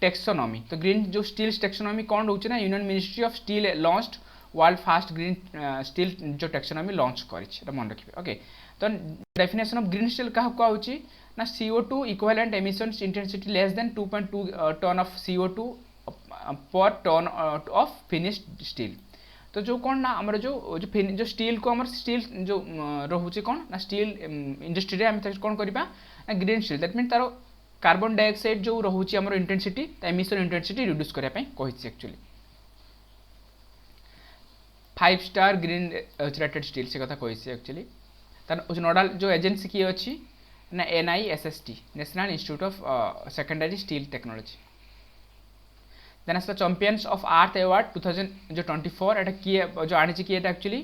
taxonomy तो ग्रीन जो स्टील टेक्सोनॉमी कौन रोचे ना union ministry of steel launched world first green steel जो टेक्सोनॉमी लॉन्च करिछि मन रखिबे ओके तो डेफिनेशन ऑफ ग्रीन स्टील का कहूँ ना CO2 equivalent emissions intensity less than 2.2 tonne of CO2 per ton of finished steel तो जो कौन ना आमर जो स्टील को आमर स्टील जो रोचे कौन ना स्टील इंडस्ट्री रे आम कौन करबा ना ग्रीन स्टील दैट मीन तार कार्बन डाइऑक्साइड जो रोचे आमर इंटेंसिटी एमिशन इंटेंसिटी रिड्यूस करबा पई कहिछि actually 5 star green rated steel से कथा कहिछि एक्चुअली तार नोडल जो एजेंसी की अछि ना NISST national institute of secondary steel technology then आसला चैंपियंस ऑफ अर्थ अवार्ड 2024 एटा किए जो आनी किए एक्चुअली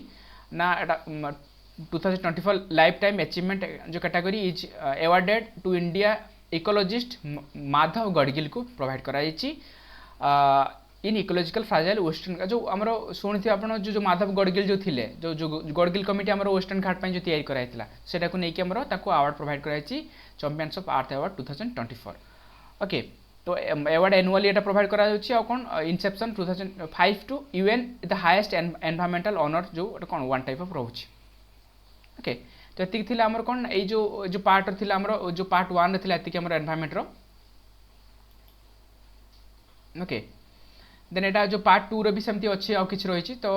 ना एटा 2024 लाइफ टाइम अचीवमेंट जो category is awarded to India ecologist Madhav Gadgil को प्रोवाइड कराई इन इकोलॉजिकल फ्राजाइल वेस्टर्न जो आमर शुणी आप जो माधव गडगिल जो थिले जो गडगिल कमिटी आमर वेस्टर्न घाट जो तैयारी कराइला सेटा को लेकिन आमर ताको अवार्ड प्रोवाइड कराई champions of earth award 2024 okay तो अवार्ड एनुअली एटा प्रोवाइड करा जाउछि आ कोन inception 2005 to UN the highest environmental honour जो कोन वन टाइप ऑफ रहउछि ओके तो एति थिला हमर कोन ए जो पार्ट थिला हमर जो पार्ट 1 रे थिला एति हमर एनवायरमेंट रो ओके देन एटा जो पार्ट 2 रे भी सेमती अछि आ किछ रहिछि तो